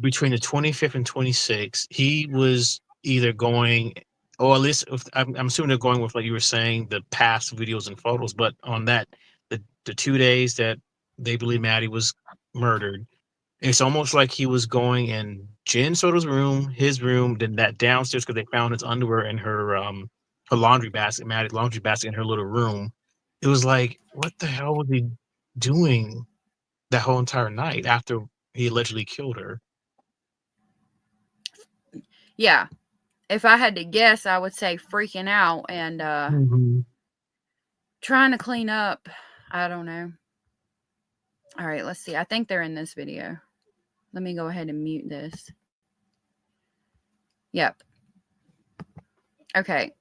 between the 25th and 26th, he was either going, or at least I'm assuming they're going with, like you were saying, the past videos and photos. But on that, the 2 days that they believe Maddie was murdered, it's almost like he was going in Jen Soto's room, his room, then that downstairs, because they found his underwear in her laundry basket, Maddie's laundry basket in her little room. It was like, what the hell was he doing that whole entire night after he allegedly killed her? Yeah. If I had to guess, I would say freaking out and Mm-hmm. trying to clean up. I don't know. All right, let's see. I think they're in this video. Let me go ahead and mute this. Yep. Okay.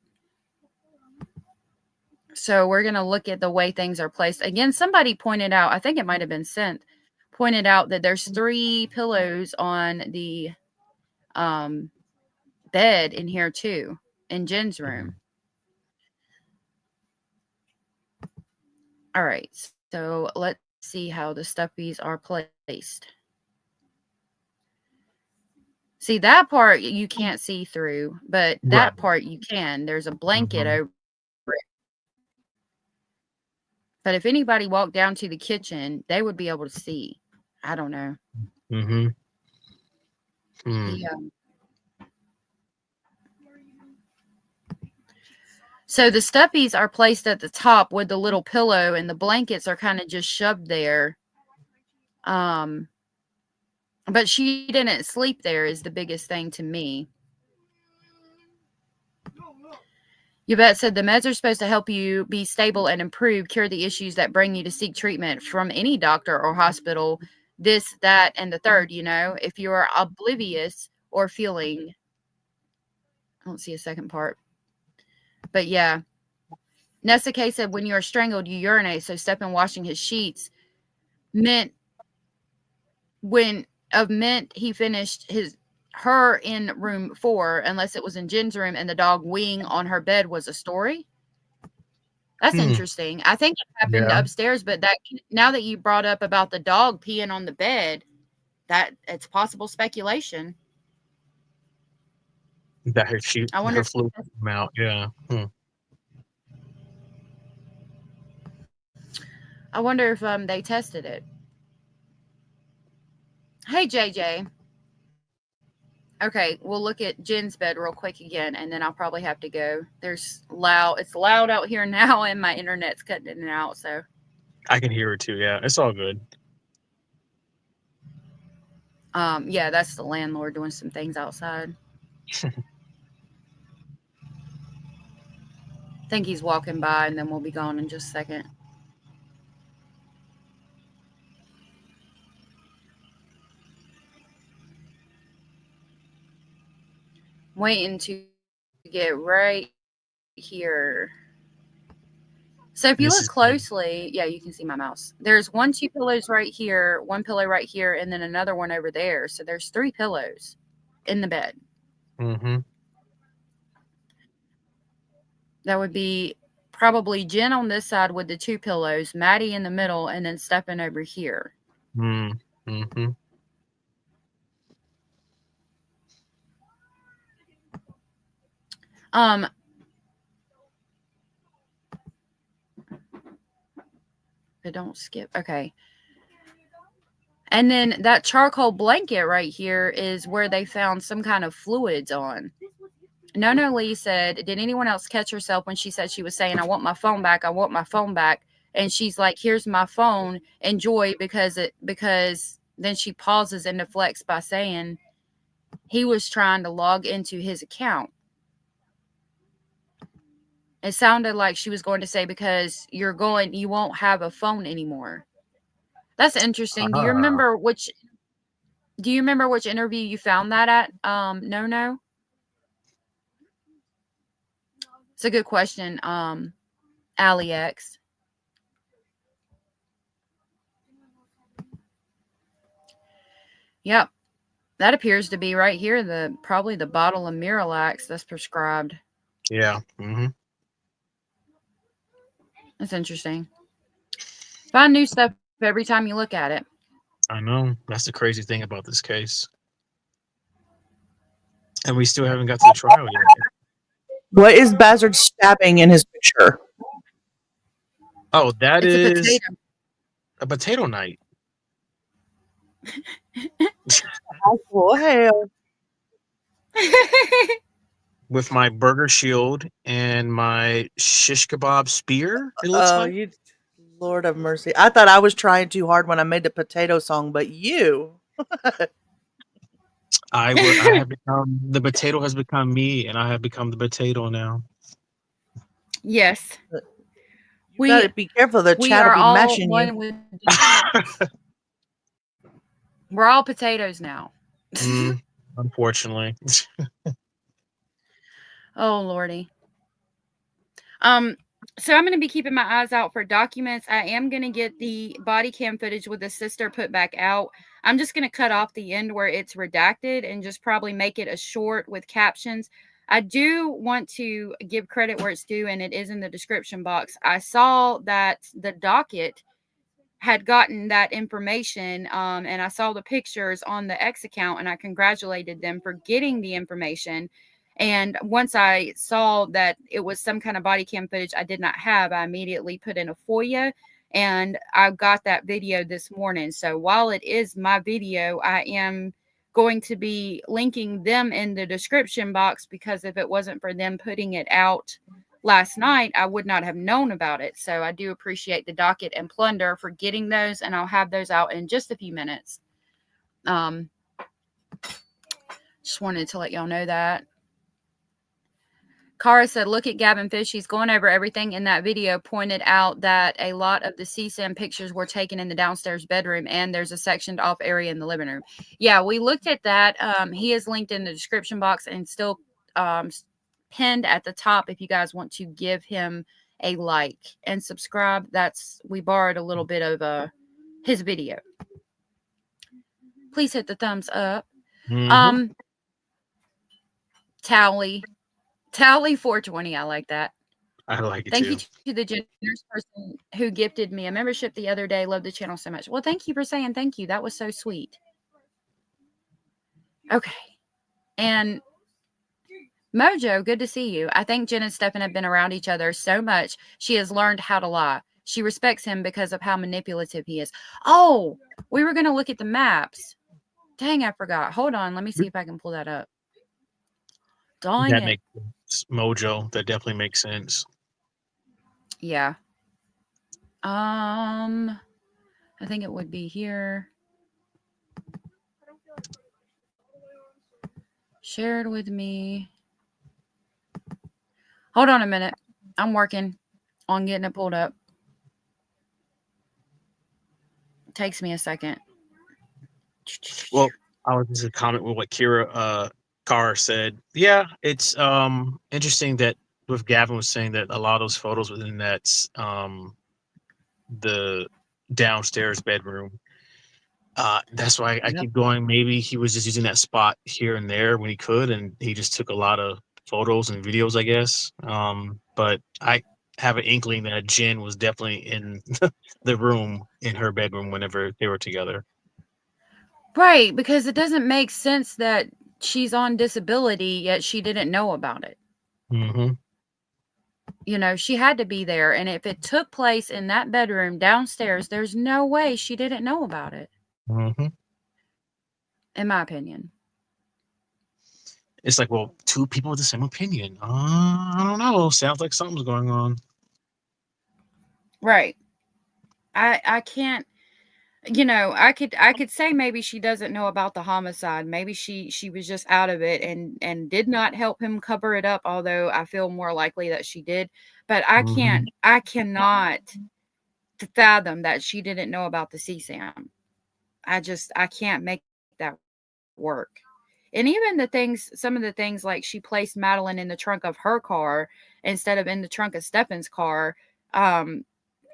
So we're going to look at the way things are placed. Again, somebody pointed out, I think it might have been sent, pointed out that there's 3 pillows on the bed in here too, in Jen's room. All right. So let's see how the stuffies are placed. See, that part you can't see through, but that Right. part you can. There's a blanket Mhm. over it. But if anybody walked down to the kitchen, they would be able to see. I don't know. Mm-hmm. Yeah. So the stuffies are placed at the top with the little pillow, and the blankets are kind of just shoved there. But she didn't sleep there is the biggest thing to me. Yvette said the meds are supposed to help you be stable and improve, cure the issues that bring you to seek treatment from any doctor or hospital. This, that, and the third, if you are oblivious or feeling, I don't see a second part. But yeah. Nessa K said when you are strangled, you urinate. So Stephen washing his sheets meant he finished her in room 4, unless it was in Jen's room, and the dog weeing on her bed was a story. That's interesting. I think it happened upstairs, but now that you brought up about the dog peeing on the bed, that it's possible speculation. That I wonder her fluid came out. Yeah. I wonder if they tested it. Hey, JJ. Okay, we'll look at Jen's bed real quick again, and then I'll probably have to go. It's loud out here now, and my internet's cutting in and out, so. I can hear it too, yeah. It's all good. Yeah, that's the landlord doing some things outside. I think he's walking by, and then we'll be gone in just a second. Waiting to get right here. So if you look closely, yeah, you can see my mouse. There's 2 pillows right here, 1 pillow right here, and then another one over there. So there's 3 pillows in the bed. Mm-hmm. That would be probably Jen on this side with the 2 pillows, Maddie in the middle, and then Stephen over here. Mm-hmm. But don't skip. Okay. And then that charcoal blanket right here is where they found some kind of fluids on. Nono Lee said, did anyone else catch herself when she said she was saying, I want my phone back, I want my phone back? And she's like, here's my phone, enjoy, because then she pauses and deflects by saying he was trying to log into his account. It sounded like she was going to say, because you won't have a phone anymore. That's interesting. Do you remember which interview you found that at? No. It's a good question. Allie X. Yep. That appears to be right here, probably the bottle of Miralax that's prescribed. Yeah. Mm-hmm. That's interesting. Find new stuff every time you look at it. I know. That's the crazy thing about this case. And we still haven't got to the trial yet. What is Bazard stabbing in his picture? Oh, that It's is a potato night. Oh, hell. With my burger shield and my shish kebab spear, it looks like. Lord of mercy. I thought I was trying too hard when I made the potato song, but you. I have become, the potato has become me, and I have become the potato now. Yes. You gotta be careful, the chat will be mashing you. We're all potatoes now. Unfortunately. Oh, Lordy. So I'm going to be keeping my eyes out for documents. I am going to get the body cam footage with the sister put back out. I'm just going to cut off the end where it's redacted and just probably make it a short with captions. I do want to give credit where it's due, and it is in the description box. I saw that the docket had gotten that information, and I saw the pictures on the X account, and I congratulated them for getting the information. And once I saw that it was some kind of body cam footage I did not have, I immediately put in a FOIA, and I got that video this morning. So while it is my video, I am going to be linking them in the description box, because if it wasn't for them putting it out last night, I would not have known about it. So I do appreciate the docket and plunder for getting those, and I'll have those out in just a few minutes. Just wanted to let y'all know that. Kara said, look at Gavin Fish. He's going over everything in that video, pointed out that a lot of the CSAM pictures were taken in the downstairs bedroom, and there's a sectioned off area in the living room. Yeah, we looked at that. He is linked in the description box and still pinned at the top if you guys want to give him a like and subscribe. We borrowed a little bit of his video. Please hit the thumbs up. Tally 420. I like that. I like it Thank too. you to the generous person who gifted me a membership the other day. Love the channel so much. Well, thank you for saying thank you. That was so sweet. Okay. And Mojo, good to see you. I think Jen and Stefan have been around each other so much. She has learned how to lie. She respects him because of how manipulative he is. Oh, we were going to look at the maps. Dang, I forgot. Hold on. Let me see if I can pull that up. Dang That it. makes sense. Mojo. That definitely makes sense. Yeah. I think it would be here. Shared with me. Hold on a minute. I'm working on getting it pulled up. It takes me a second. Well, I was just a comment with what Kira Carr said. Yeah, it's interesting that with Gavin was saying that a lot of those photos within that the downstairs bedroom. That's why I keep going. Maybe he was just using that spot here and there when he could, and he just took a lot of photos and videos, I guess. But I have an inkling that Jen was definitely in the room in her bedroom whenever they were together. Right, because it doesn't make sense that she's on disability, yet she didn't know about it. Mm-hmm. You know, she had to be there. And if it took place in that bedroom downstairs, there's no way she didn't know about it. Mm-hmm. In my opinion. It's like, well, two people with the same opinion. I don't know. Sounds like something's going on. Right. I can't, you know, I could say maybe she doesn't know about the homicide. Maybe she was just out of it and did not help him cover it up, although I feel more likely that she did. But I cannot fathom that she didn't know about the CSAM. I can't make that work. And even some of the things like she placed Madeline in the trunk of her car instead of in the trunk of Stefan's car.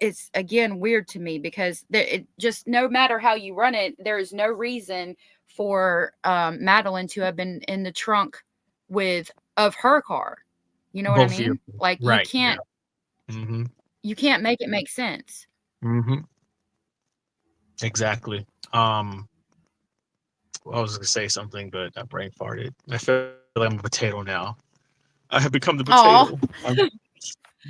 It's again weird to me because it just, no matter how you run it, there is no reason for Madeline to have been in the trunk of her car. You know what I mean? Vehicles. Like Right. you can't make it make sense. Mm-hmm. Exactly. I was gonna say something, but I brain farted. I feel like I'm a potato now. I have become the potato.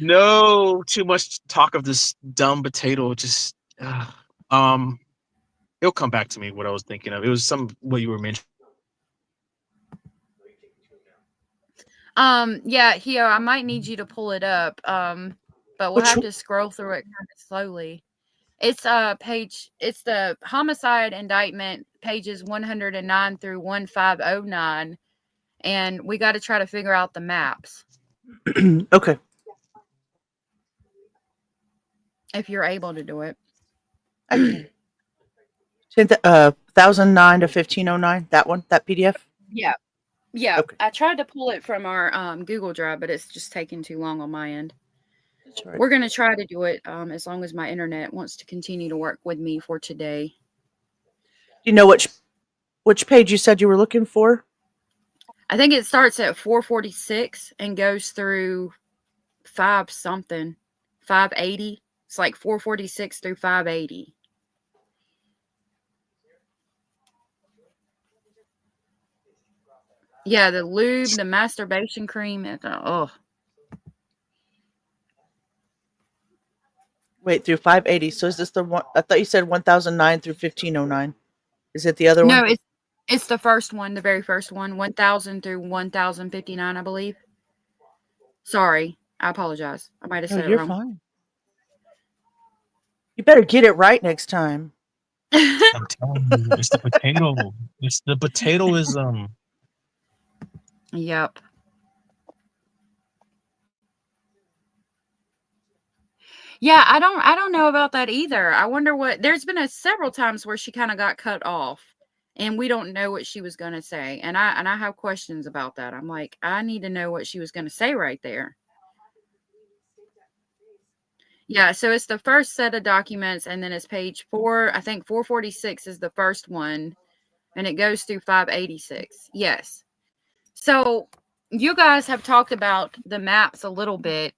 No, too much talk of this dumb potato. Just it'll come back to me what I was thinking of. It was what you were mentioning. Yeah, Hio, I might need you to pull it up. But we'll have to scroll through it kind of slowly. It's the homicide indictment, pages 109 through 1509, and we got to try to figure out the maps. Okay. If you're able to do it. I can. 1009 to 1509. That one, that PDF. Yeah. Yeah. Okay. I tried to pull it from our Google Drive, but it's just taking too long on my end. That's right. We're going to try to do it as long as my internet wants to continue to work with me for today. Do you know which page you said you were looking for? I think it starts at 446 and goes through 580. It's like 446 through 580. Yeah, the lube, the masturbation cream. Wait, through 580. So is this the one? I thought you said 1009 through 1509. Is it the other one? No, it's the first one, the very first one, 1000 through 1059, I believe. Sorry, I apologize. I might have said it you're wrong. fine. You better get it right next time. I'm telling you, it's the potato. It's the potatoism. Yep. Yeah, I don't know about that either. I wonder what there's been several times where she kind of got cut off and we don't know what she was going to say. And I have questions about that. I'm like, I need to know what she was going to say right there. Yeah, so it's the first set of documents and then it's page 4, I think 446 is the first one and it goes through 586. Yes. So you guys have talked about the maps a little bit.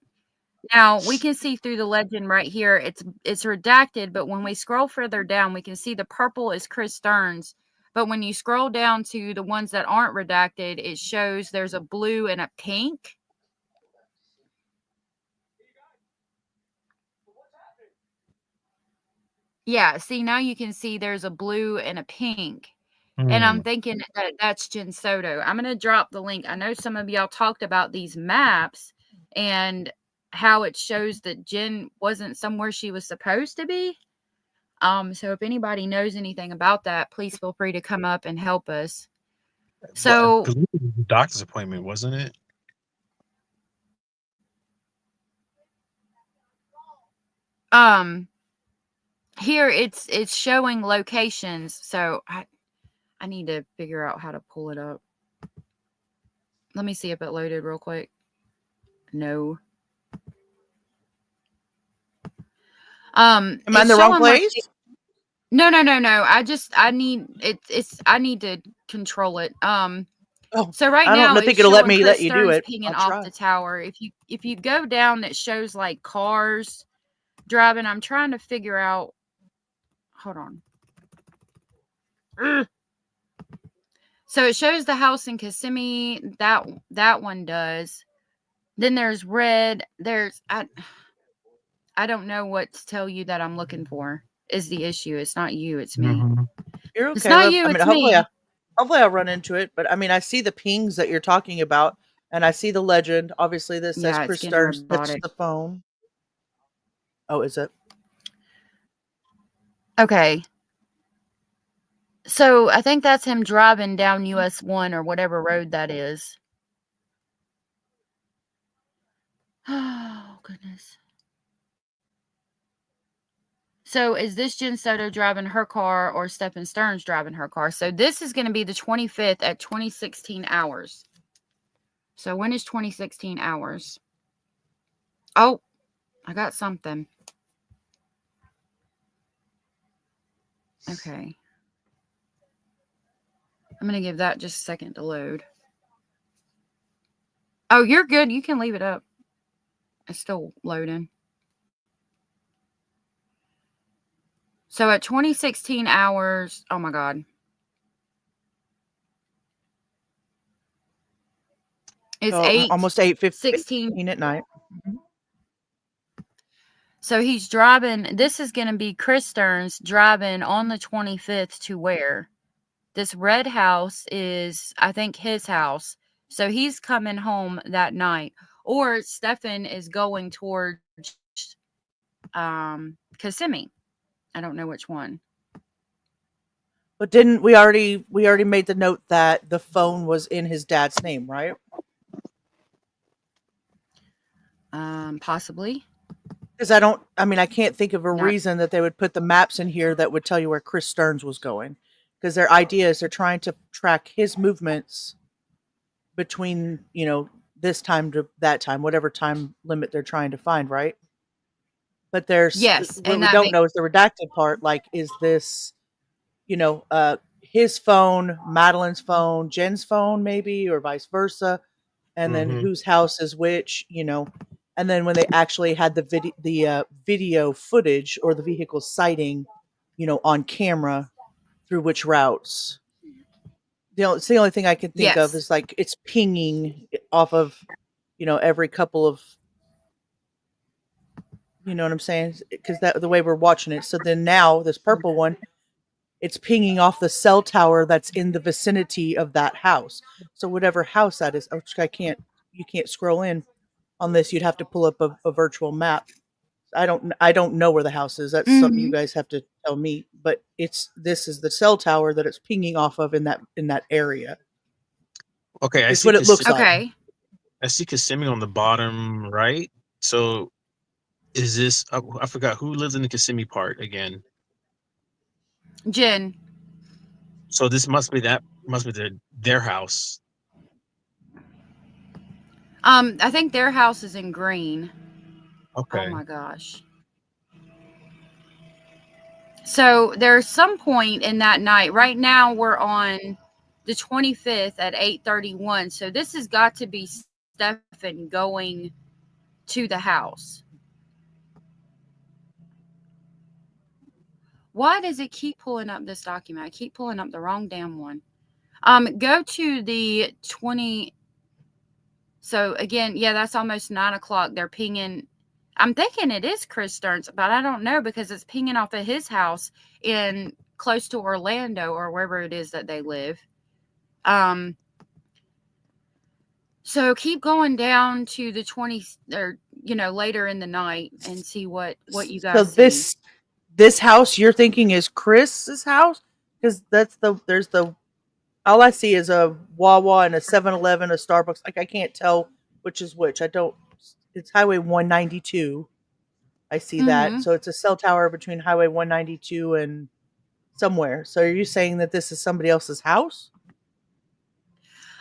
Now we can see through the legend right here. It's redacted, but when we scroll further down, we can see the purple is Chris Stearns. But when you scroll down to the ones that aren't redacted, it shows there's a blue and a pink. Yeah, see now you can see there's a blue and a pink. And I'm thinking that that's Jen Soto. I'm going to drop the link. I know some of y'all talked about these maps and how it shows that Jen wasn't somewhere she was supposed to be. So if anybody knows anything about that, please feel free to come up and help us. So, I believe it was a doctor's appointment, wasn't it? here it's showing locations. So I need to figure out how to pull it up. Let me see if it loaded real quick. No. Am I in the wrong place? No. I need to control it. So right I now don't think it's it'll let showing me Chris let you do Stearns it. pinging I'll off try. the tower. If you go down, it shows like cars driving. I'm trying to figure out. Hold on. So it shows the house in Kissimmee. That one does. Then there's red. There's I don't know what to tell you that I'm looking for is the issue. It's not you, it's me. You're okay. It's not love. you, I mean, it's me. hopefully I'll run into it. But I mean, I see the pings that you're talking about, and I see the legend. Obviously, this says Yeah, Chris it's getting Stearns touched robotic. the phone. Oh, is it? Okay. So I think that's him driving down US 1 or whatever road that is. Oh, goodness. So is this Jen Soto driving her car or Stephen Stearns driving her car? So this is going to be the 25th at 2016 hours. So when is 2016 hours? Oh, I got something. Okay. I'm going to give that just a second to load. Oh, you're good. You can leave it up. It's still loading. So at 2016 hours, oh my God. It's almost 8:15 8:16 at night. So he's driving. This is going to be Chris Stearns driving on the 25th to where? This red house is, I think, his house. So he's coming home that night. Or Stefan is going towards Kissimmee. I don't know which one. But didn't we already made the note that the phone was in his dad's name, right? Possibly. Because I can't think of a reason that they would put the maps in here that would tell you where Chris Stearns was going. Because their idea is they're trying to track his movements between, this time to that time, whatever time limit they're trying to find, right? But there's Yes, what we don't know is the redacted part. Like, is this, his phone, Madeline's phone, Jen's phone, maybe, or vice versa, and then whose house is which, and then when they actually had the video footage or the vehicle sighting, on camera through which routes. It's the only thing I can think of is like it's pinging off of, every couple of, you know what I'm saying? Because that the way we're watching it. So then now this purple one, it's pinging off the cell tower that's in the vicinity of that house. So whatever house that is, you can't scroll in on this. You'd have to pull up a virtual map. I don't know where the house is. That's something you guys have to tell me. But this is the cell tower that it's pinging off of in that area. Okay, I Is see. what it looks like. Okay. I see Kissimmee on the bottom right. So is this? I forgot who lives in the Kissimmee part again. Jen. So this must be their house. I think their house is in green. Okay. Oh my gosh. So there's some point in that night. Right now we're on the 25th at 8:31. So this has got to be Stefan going to the house. Why does it keep pulling up this document? I keep pulling up the wrong damn one. Go to the 20. So again, yeah, that's almost 9:00. They're pinging. I'm thinking it is Chris Stearns, but I don't know because it's pinging off of his house in close to Orlando or wherever it is that they live. So keep going down to the 20 or later in the night and see what you guys see. This house you're thinking is Chris's house, because there's the all I see is a Wawa and a 7-Eleven, a Starbucks. Like, I can't tell which is which. I don't. It's Highway 192. I see that. Mhm. So it's a cell tower between Highway 192 and somewhere. So are you saying that this is somebody else's house?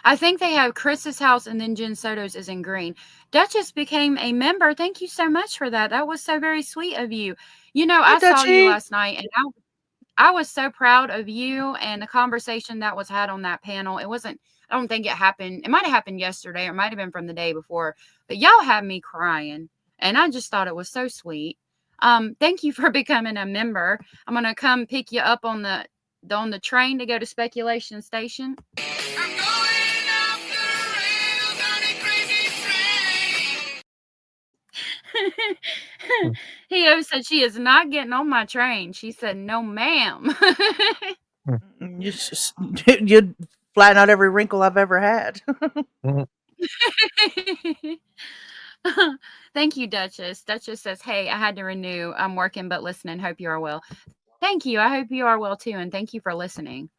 I think they have Chris's house and then Jen Soto's is in green. Duchess became a member. Thank you so much for that. That was so very sweet of you. I saw you last night and I was so proud of you and the conversation that was had on that panel. It wasn't, I don't think it happened. It might have happened yesterday or it might have been from the day before, but y'all had me crying and I just thought it was so sweet. Thank you for becoming a member. I'm going to come pick you up on the train to go to Speculation Station. I'm going off the rails on a crazy train. He said she is not getting on my train. She said, "No, ma'am." You'd flatten out every wrinkle I've ever had. Thank you, Duchess. Duchess says, "Hey, I had to renew. I'm working but listening. Hope you are well." Thank you. I hope you are well too, and thank you for listening.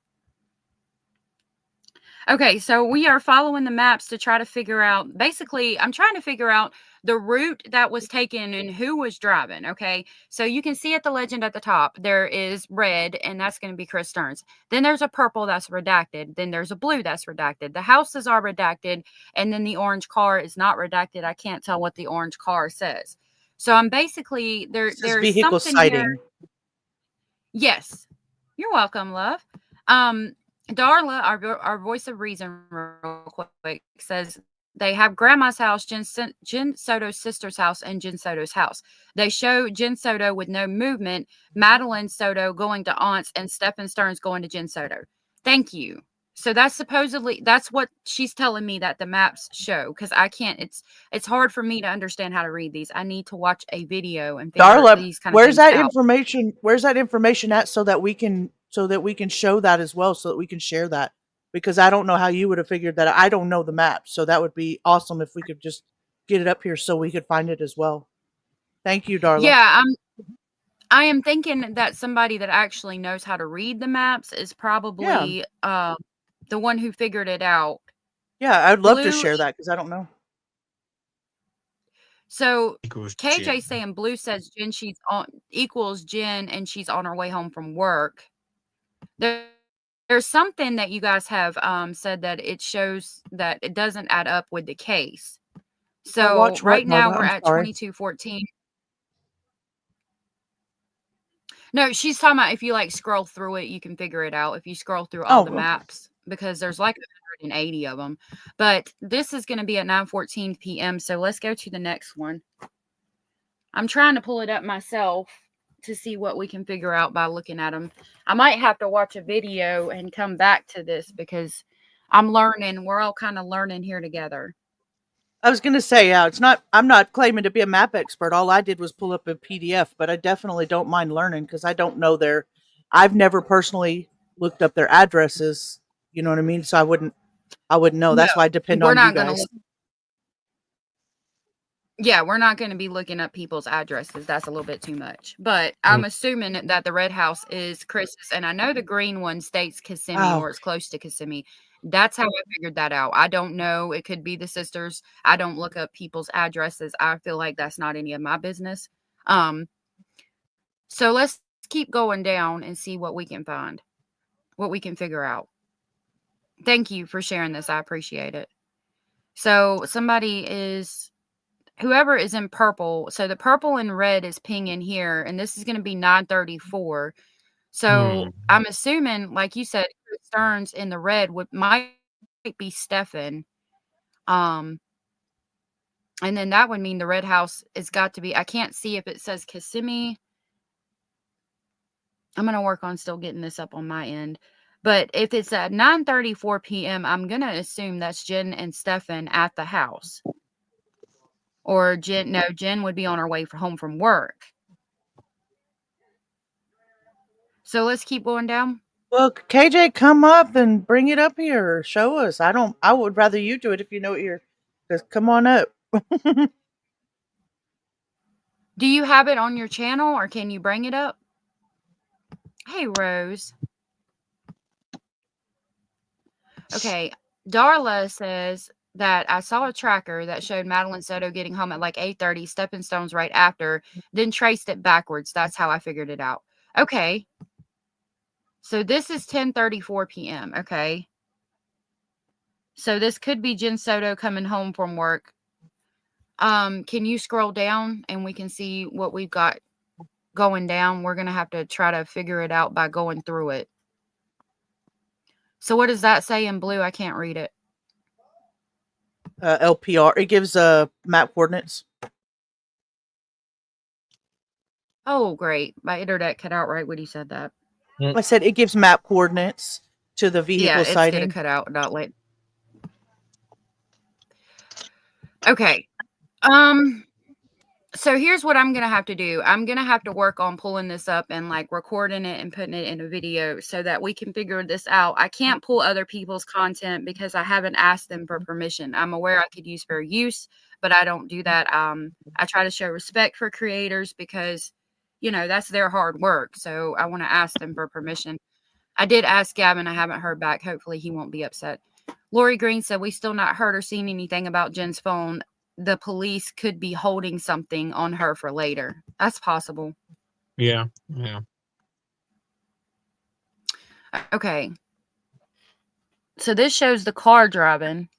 Okay, so we are following the maps to try to figure out, basically, I'm trying to figure out the route that was taken and who was driving, okay? So you can see at the legend at the top, there is red, and that's going to be Chris Stearns. Then there's a purple that's redacted. Then there's a blue that's redacted. The houses are redacted, and then the orange car is not redacted. I can't tell what the orange car says. So I'm basically, there's vehicle something sighting. here. Yes. You're welcome, love. Darla, our voice of reason, real quick, says they have Grandma's house, Jen Soto's sister's house, and Jen Soto's house. They show Jen Soto with no movement, Madeline Soto going to Aunt's, and Stephen Stearns going to Jen Soto. Thank you. So that's what she's telling me that the maps show, because I can't. It's hard for me to understand how to read these. I need to watch a video and figure Darla, these kind of where's things that out. information? Where's that information at, so that we can show that as well, so that we can share that? Because I don't know how you would have figured that. I don't know the map, so that would be awesome if we could just get it up here so we could find it as well. Thank you, Darla. Yeah, I am thinking that somebody that actually knows how to read the maps is probably the one who figured it out. Yeah, I'd love to Blue share that because I don't know. So Equals KJ Jen. saying blue says Jen equals Jen and she's on her way home from work. There's something that you guys have said that it shows that it doesn't add up with the case. So watch what, right now Marva? we're I'm at sorry. 2214. No, she's talking about if you like scroll through it, you can figure it out. If you scroll through all the maps, because there's like 180 of them. But this is going to be at 9:14 p.m. So let's go to the next one. I'm trying to pull it up myself to see what we can figure out by looking at them. I might have to watch a video and come back to this because I'm learning. We're all kind of learning here together. I was going to say, I'm not claiming to be a map expert. All I did was pull up a PDF, but I definitely don't mind learning because I don't know I've never personally looked up their addresses. You know what I mean? So I wouldn't know. That's why I depend on you guys. Yeah, we're not going to be looking up people's addresses. That's a little bit too much. But I'm assuming that the red house is Chris's, and I know the green one states Kissimmee Oh, or it's close to Kissimmee. That's how I figured that out. I don't know. It could be the sisters. I don't look up people's addresses. I feel like that's not any of my business. So let's keep going down and see what we can find, what we can figure out. Thank you for sharing this. I appreciate it. So whoever is in purple, so the purple and red is pinging here, and this is going to be 934. So I'm assuming, like you said, Chris Stearns in the red might be Stefan. And then that would mean the red house has got to be, I can't see if it says Kissimmee. I'm going to work on still getting this up on my end. But if it's at 9:34 p.m., I'm going to assume that's Jen and Stefan at the house. Or Jen would be on her way home from work. So let's keep going down. well, KJ, come up and bring it up here. Show us. I would rather you do it if you know what you're. Just come on up. Do you have it on your channel or can you bring it up? Hey, Rose. Okay. Darla says that I saw a tracker that showed Madeline Soto getting home at like 8:30, stepping stones right after, then traced it backwards. That's how I figured it out. Okay. So this is 10:34 p.m. Okay. So this could be Jen Soto coming home from work. Can you scroll down and we can see what we've got going down? We're going to have to try to figure it out by going through it. So what does that say in blue? I can't read it. LPR. It gives map coordinates. Oh, great. My internet cut out right when you said that. I said it gives map coordinates to the vehicle Yeah, it's sighting. going to cut out, not late. Okay. So here's what I'm going to have to do. I'm going to have to work on pulling this up and like recording it and putting it in a video so that we can figure this out. I can't pull other people's content because I haven't asked them for permission. I'm aware I could use fair use, but I don't do that. I try to show respect for creators because, that's their hard work. So I want to ask them for permission. I did ask Gavin. I haven't heard back. Hopefully he won't be upset. Lori Green said, we still not heard or seen anything about Jen's phone. The police could be holding something on her for later. That's possible. Yeah. Okay. So this shows the car driving.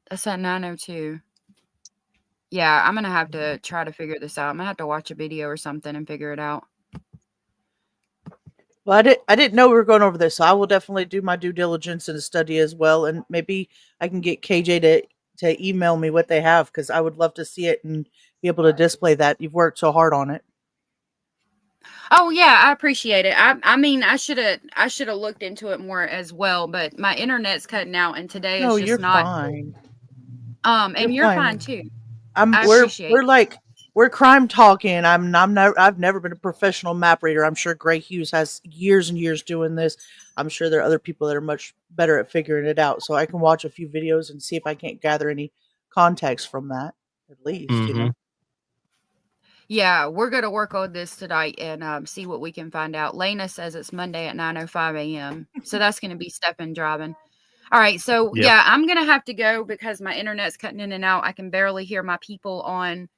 That's at 9:02. Yeah, I'm going to have to try to figure this out. I'm going to have to watch a video or something and figure it out. Well, I didn't know we were going over this, so I will definitely do my due diligence and study as well, and maybe I can get KJ to email me what they have because I would love to see it and be able to display that. You've worked so hard on it. Oh yeah, I appreciate it. I mean, I should have looked into it more as well, but my internet's cutting out, and today No, is just you're not. fine. And you're fine too. I We're appreciate. We're crime talking. I've never been a professional map reader. I'm sure Gray Hughes has years and years doing this. I'm sure there are other people that are much better at figuring it out. So I can watch a few videos and see if I can't gather any context from that. At least, Yeah, we're gonna work on this tonight and see what we can find out. Lena says it's Monday at 9:05 a.m. So that's gonna be Stephen driving. All right, so Yep. yeah, I'm gonna have to go because my internet's cutting in and out. I can barely hear my people on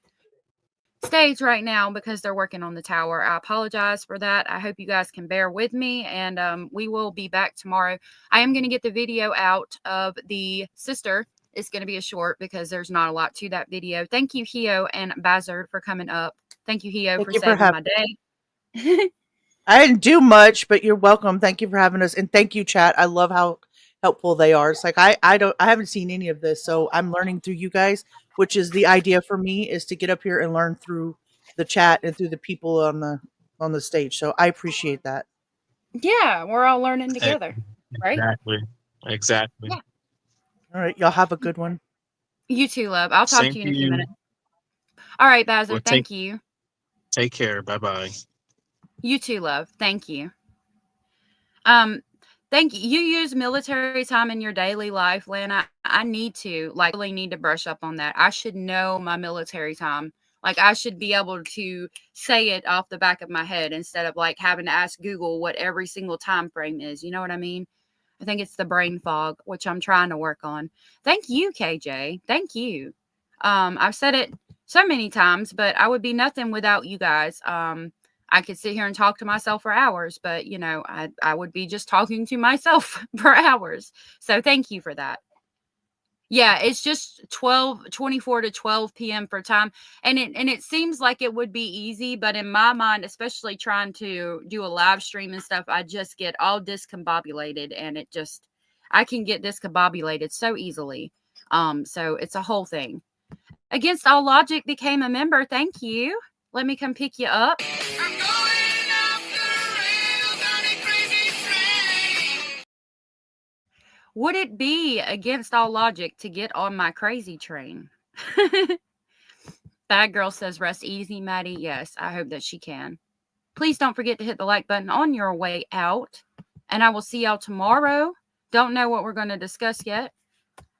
stage right now because they're working on the tower. I apologize for that. I hope you guys can bear with me, and we will be back tomorrow. I am going to get the video out of the sister. It's going to be a short because there's not a lot to that video. Thank you, Hio and Bazard, for coming up. Thank you, Hio, for saving my day. I didn't do much, but you're welcome. Thank you for having us, and thank you, chat. I love how helpful they are. It's like I haven't seen any of this, so I'm learning through you guys, which is the idea for me, is to get up here and learn through the chat and through the people on the stage. So I appreciate that. Yeah, we're all learning together, right? Exactly. Yeah. All right, y'all have a good one. You too, love. I'll talk Same to you in a to few you. minutes. All right, Bazard. Well, Thank you. Take care. Bye-bye. You too, love. Thank you. Thank you. You use military time in your daily life, Lynn. I need to, like, really need to brush up on that. I should know my military time. Like, I should be able to say it off the back of my head instead of like having to ask Google what every single time frame is. You know what I mean? I think it's the brain fog, which I'm trying to work on. Thank you, KJ. Thank you. I've said it so many times, but I would be nothing without you guys. I could sit here and talk to myself for hours, but you know, I would be just talking to myself for hours. So thank you for that. Yeah, it's just 24 to 12 p.m. for time. And it seems like it would be easy, but in my mind, especially trying to do a live stream and stuff, I just get all discombobulated, and I can get discombobulated so easily. So it's a whole thing. Against All Logic became a member. Thank you. Let me come pick you up. Would it be against all logic to get on my crazy train? Bad Girl says, rest easy, Maddie. Yes, I hope that she can. Please don't forget to hit the like button on your way out. And I will see y'all tomorrow. Don't know what we're going to discuss yet,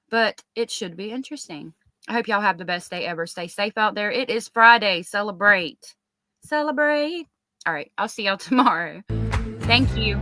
but it should be interesting. I hope y'all have the best day ever. Stay safe out there. It is Friday. Celebrate. Celebrate. All right. I'll see y'all tomorrow. Thank you.